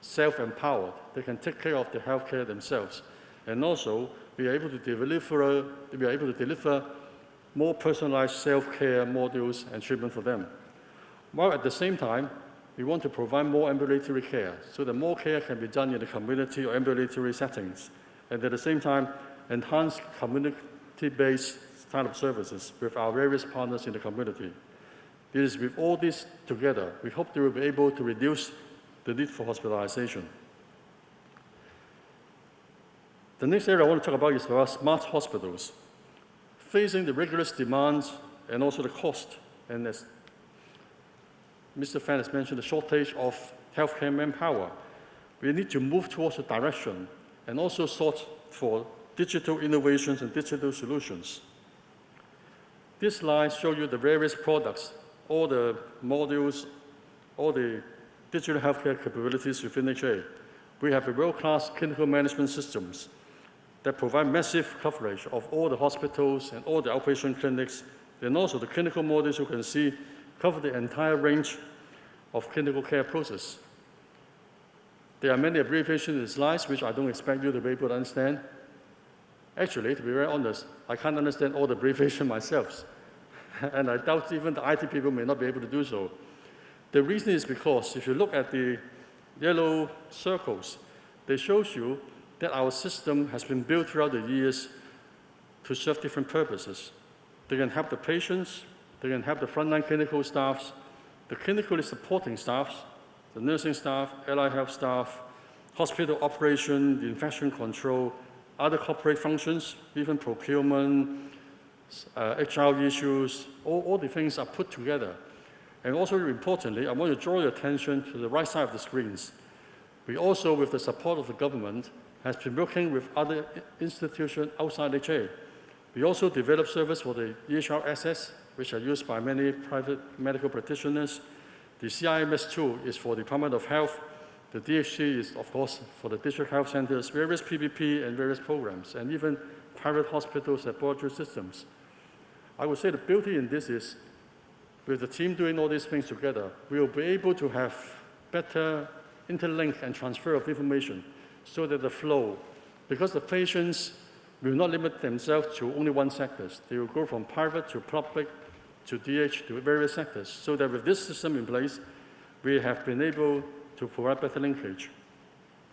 S7: self-empowered. They can take care of their health care themselves. And also, we are able to deliver more personalized self-care modules and treatment for them. While at the same time, we want to provide more ambulatory care so that more care can be done in the community or ambulatory settings, and at the same time, enhance community-based style of services with our various partners in the community. It is with all this together, we hope they will be able to reduce the need for hospitalization. The next area I want to talk about is about smart hospitals. Facing the rigorous demands and also the cost, and as Mr. Fan has mentioned, the shortage of healthcare manpower, we need to move towards a direction and also sought for digital innovations and digital solutions. This slide shows you the various products, all the modules, all the digital healthcare capabilities within HA. We have a world-class clinical management systems that provide massive coverage of all the hospitals and all the outpatient clinics, and also the clinical models you can see cover the entire range of clinical care process. There are many abbreviations in the slides which I don't expect you to be able to understand. Actually, to be very honest, I can't understand all the abbreviations myself, and I doubt even the IT people may not be able to do so. The reason is because if you look at the yellow circles, they show you that our system has been built throughout the years to serve different purposes. They can help the patients, they can help the frontline clinical staffs, the clinically supporting staffs, the nursing staff, allied health staff, hospital operation, the infection control, other corporate functions, even procurement, HR issues, all the things are put together. And also importantly, I want to draw your attention to the right side of the screens. We also, with the support of the government, has been working with other institutions outside HA. We also develop service for the EHRSS, which are used by many private medical practitioners. The CIMS tool is for the Department of Health. The DHC is, of course, for the district health centers, various PPP and various programs, and even private hospitals, laboratory systems. I would say the beauty in this is, with the team doing all these things together, we will be able to have better interlink and transfer of information so that the flow, because the patients will not limit themselves to only one sector. They will go from private to public to DH to various sectors, so that with this system in place, we have been able to provide better linkage.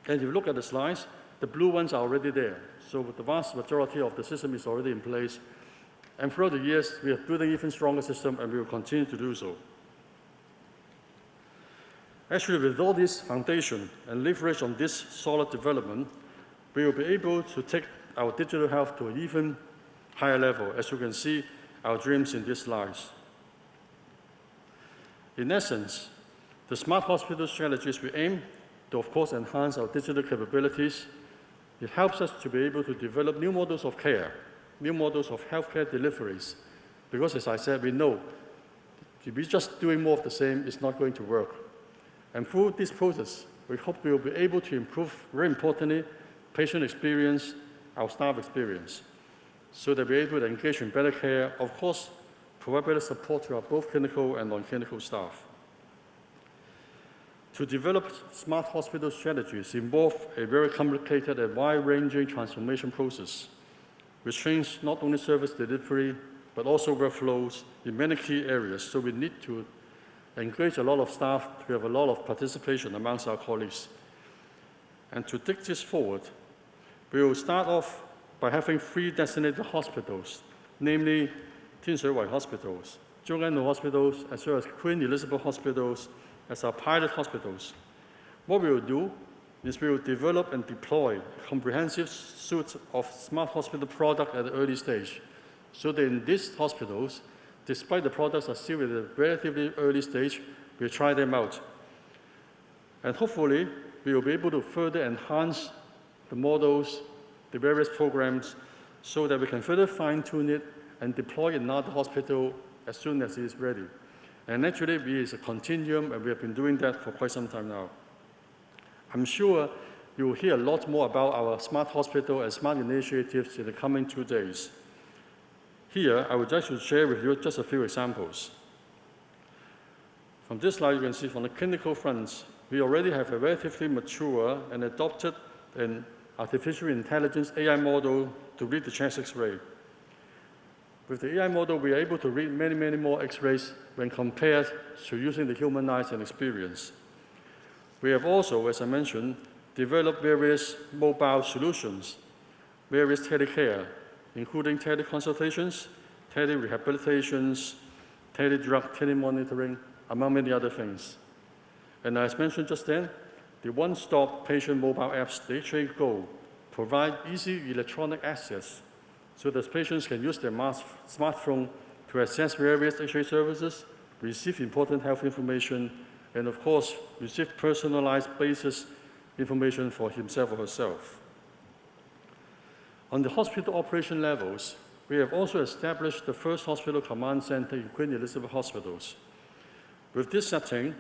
S7: And if you look at the slides, the blue ones are already there. So the vast majority of the system is already in place. And throughout the years, we are building even stronger system, and we will continue to do so. Actually, with all this foundation and leverage on this solid development, we will be able to take our digital health to an even higher level, as you can see our dreams in these slides. In essence, the smart hospital strategies we aim to, of course, enhance our digital capabilities. It helps us to be able to develop new models of care, new models of healthcare deliveries, because as I said, we know if we're just doing more of the same, it's not going to work. And through this process, we hope we will be able to improve, very importantly, patient experience, our staff experience, so that we're able to engage in better care, of course, provide better support to our both clinical and non-clinical staff. To develop smart hospital strategies involve a very complicated and wide-ranging transformation process, which changes not only service delivery, but also workflows in many key areas. So we need to engage a lot of staff to have a lot of participation amongst our colleagues. And to take this forward, we will start off by having 3 designated hospitals, namely 天水圍 hospitals, 將軍澳 hospitals, as well as Queen Elizabeth hospitals as our pilot hospitals. What we will do is we will develop and deploy a comprehensive suite of smart hospital products at the early stage, so that in these hospitals, despite the products are still at a relatively early stage, we'll try them out. And hopefully, we will be able to further enhance the models, the various programs, so that we can further fine-tune it and deploy in another hospital as soon as it is ready. And actually, it is a continuum, and we have been doing that for quite some time now. I'm sure you will hear a lot more about our smart hospital and smart initiatives in the coming 2 days. Here, I would like to share with you just a few examples. From this slide, you can see from the clinical front, we already have a relatively mature and adopted an artificial intelligence AI model to read the chest X-ray. With the AI model, we are able to read many, many more X-rays when compared to using the human eyes and experience. We have also, as I mentioned, developed various mobile solutions, various telecare, including teleconsultations, telerehabilitations, teledrug, telemonitoring, among many other things. And as mentioned just then, the one-stop patient mobile apps, the HA Go, provide easy electronic access so that patients can use their smartphone to access various HA services, receive important health information, and of course, receive personalized basis information for himself or herself. On the hospital operation levels, we have also established the first hospital command center in Queen Elizabeth hospitals. With this setting,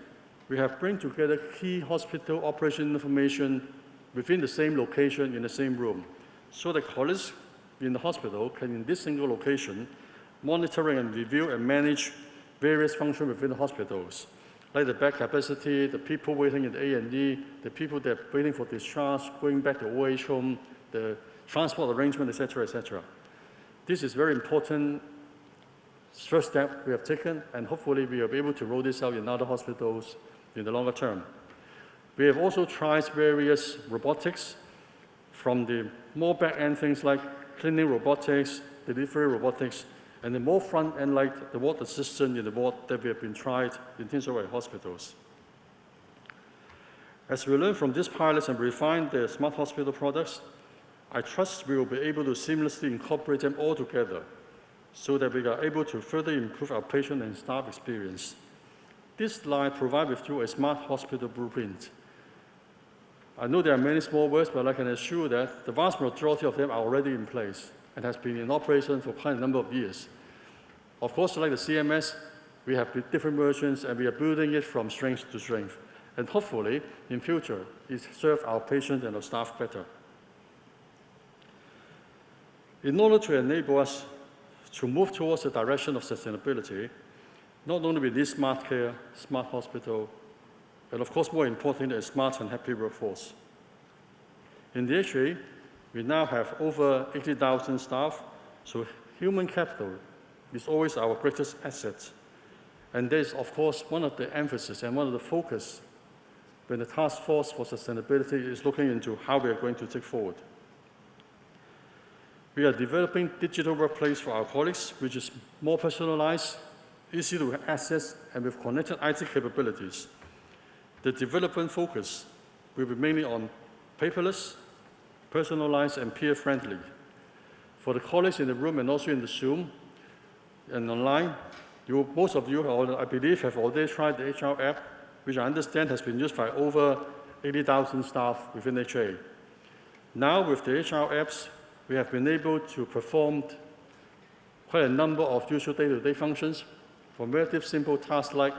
S7: we have bring together key hospital operation information within the same location in the same room, so that colleagues in the hospital can, in this single location, monitoring and review and manage various functions within the hospitals, like the bed capacity, the people waiting in the A&E, the people that are waiting for discharge, going back to OH home, the transport arrangement, etc., etc. This is very important first step we have taken, and hopefully we will be able to roll this out in other hospitals in the longer term. We have also tried various robotics, from the more back-end things like cleaning robotics, delivery robotics, and the more front-end like the ward assistant in the ward that we have been tried in 天水圍 hospitals. As we learn from these pilots and refine the smart hospital products, I trust we will be able to seamlessly incorporate them all together so that we are able to further improve our patient and staff experience. This slide provides with you a smart hospital blueprint. I know there are many small words, but I can assure that the vast majority of them are already in place and has been in operation for quite a number of years. Of course, like the CMS, we have different versions and we are building it from strength to strength. And hopefully, in future, it serves our patients and our staff better. In order to enable us to move towards the direction of sustainability, not only with this smart care, smart hospital, and of course, more importantly, a smart and happy workforce. In the HA, we now have over 80,000 staff, so human capital is always our greatest asset. And this is, of course, one of the emphasis and one of the focus when the task force for sustainability is looking into how we are going to take forward. We are developing digital workplace for our colleagues, which is more personalized, easy to access, and with connected IT capabilities. The development focus will be mainly on paperless, personalized, and peer-friendly. For the colleagues in the room and also in the Zoom and online, most of you, I believe, have already tried the HR app, which I understand has been used by over 80,000 staff within HA. Now, with the HR apps, we have been able to perform quite a number of usual day-to-day functions, from relatively simple tasks like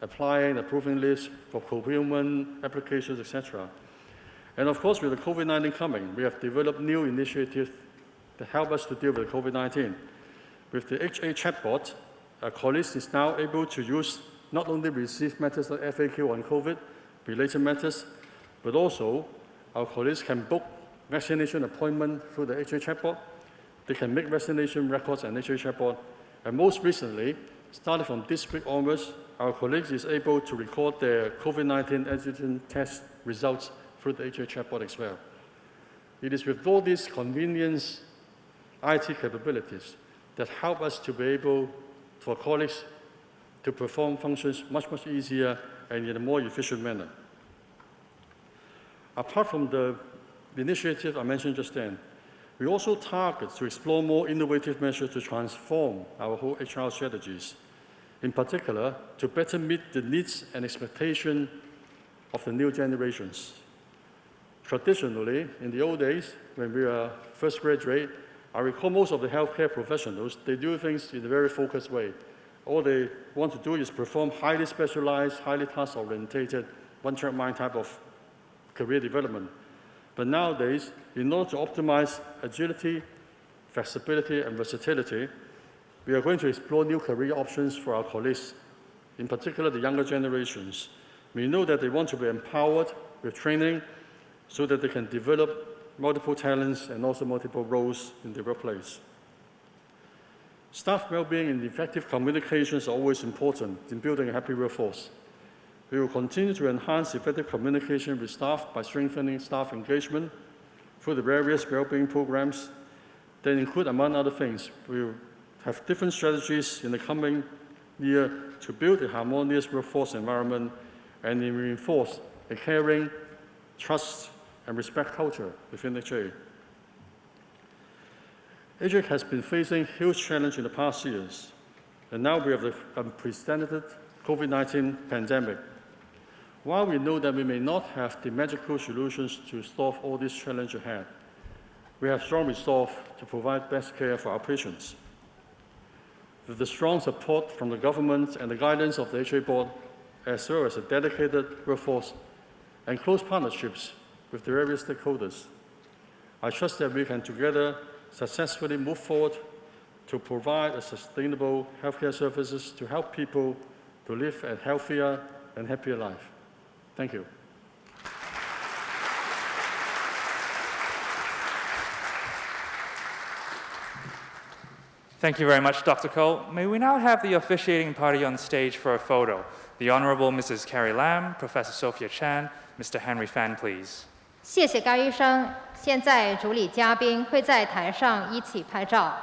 S7: applying, approving lists for procurement, applications, etc. And of course, with the COVID-19 coming, we have developed new initiatives to help us to deal with COVID-19. With the HA chatbot, our colleagues is now able to use not only receive matters like FAQ on COVID-related matters, but also our colleagues can book vaccination appointment through the HA chatbot. They can make vaccination records on HA chatbot. And most recently, starting from this week onwards, our colleagues is able to record their COVID-19 antigen test results through the HA chatbot as well. It is with all these convenience IT capabilities that help us to be able, for colleagues, to perform functions much easier and in a more efficient manner. Apart from the initiative I mentioned just then, we also target to explore more innovative measures to transform our whole HR strategies, in particular, to better meet the needs and expectations of the new generations. Traditionally, in the old days, when we were first graduate, I recall most of the healthcare professionals, they do things in a very focused way. All they want to do is perform highly specialized, highly task-orientated, one-track mind type of career development. But nowadays, in order to optimize agility, flexibility, and versatility, we are going to explore new career options for our colleagues, in particular the younger generations. We know that they want to be empowered with training so that they can develop multiple talents and also multiple roles in the workplace. Staff well-being and effective communications are always important in building a happy workforce. We will continue to enhance effective communication with staff by strengthening staff engagement through the various well-being programs that include, among other things, we will have different strategies in the coming year to build a harmonious workforce environment and reinforce a caring, trust, and respect culture within HA. HA has been facing huge challenges in the past years, and now we have the unprecedented COVID-19 pandemic. While we know that we may not have the magical solutions to solve all these challenges ahead, we have strong resolve to provide best care for our patients. With the strong support from the government and the guidance of the HA board, as well as a dedicated workforce and close partnerships with the various stakeholders, I trust that we can together successfully move forward to provide a sustainable healthcare services to help people to live a healthier and happier life. Thank you.
S1: Thank you very much, Dr. Ko. May we now have the officiating party on stage for a photo. The Honorable Mrs. Carrie Lam, Professor Sophia Chan, Mr. Henry Fan, please.
S2: 谢谢高医生。现在主礼嘉宾会在台上一起拍照。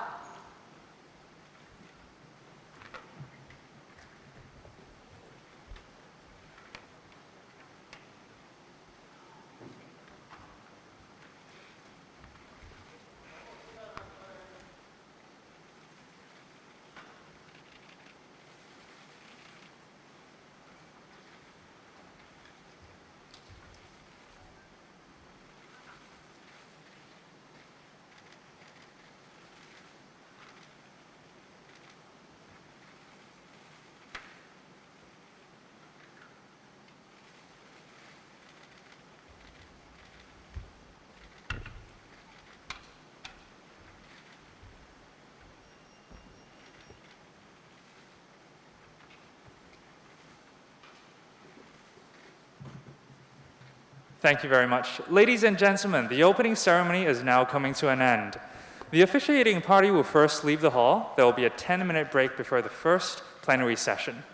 S1: Thank you very much. Ladies and gentlemen, the opening ceremony is now coming to an end. The officiating party will first leave the hall. There will be a 10-minute break before the first plenary session.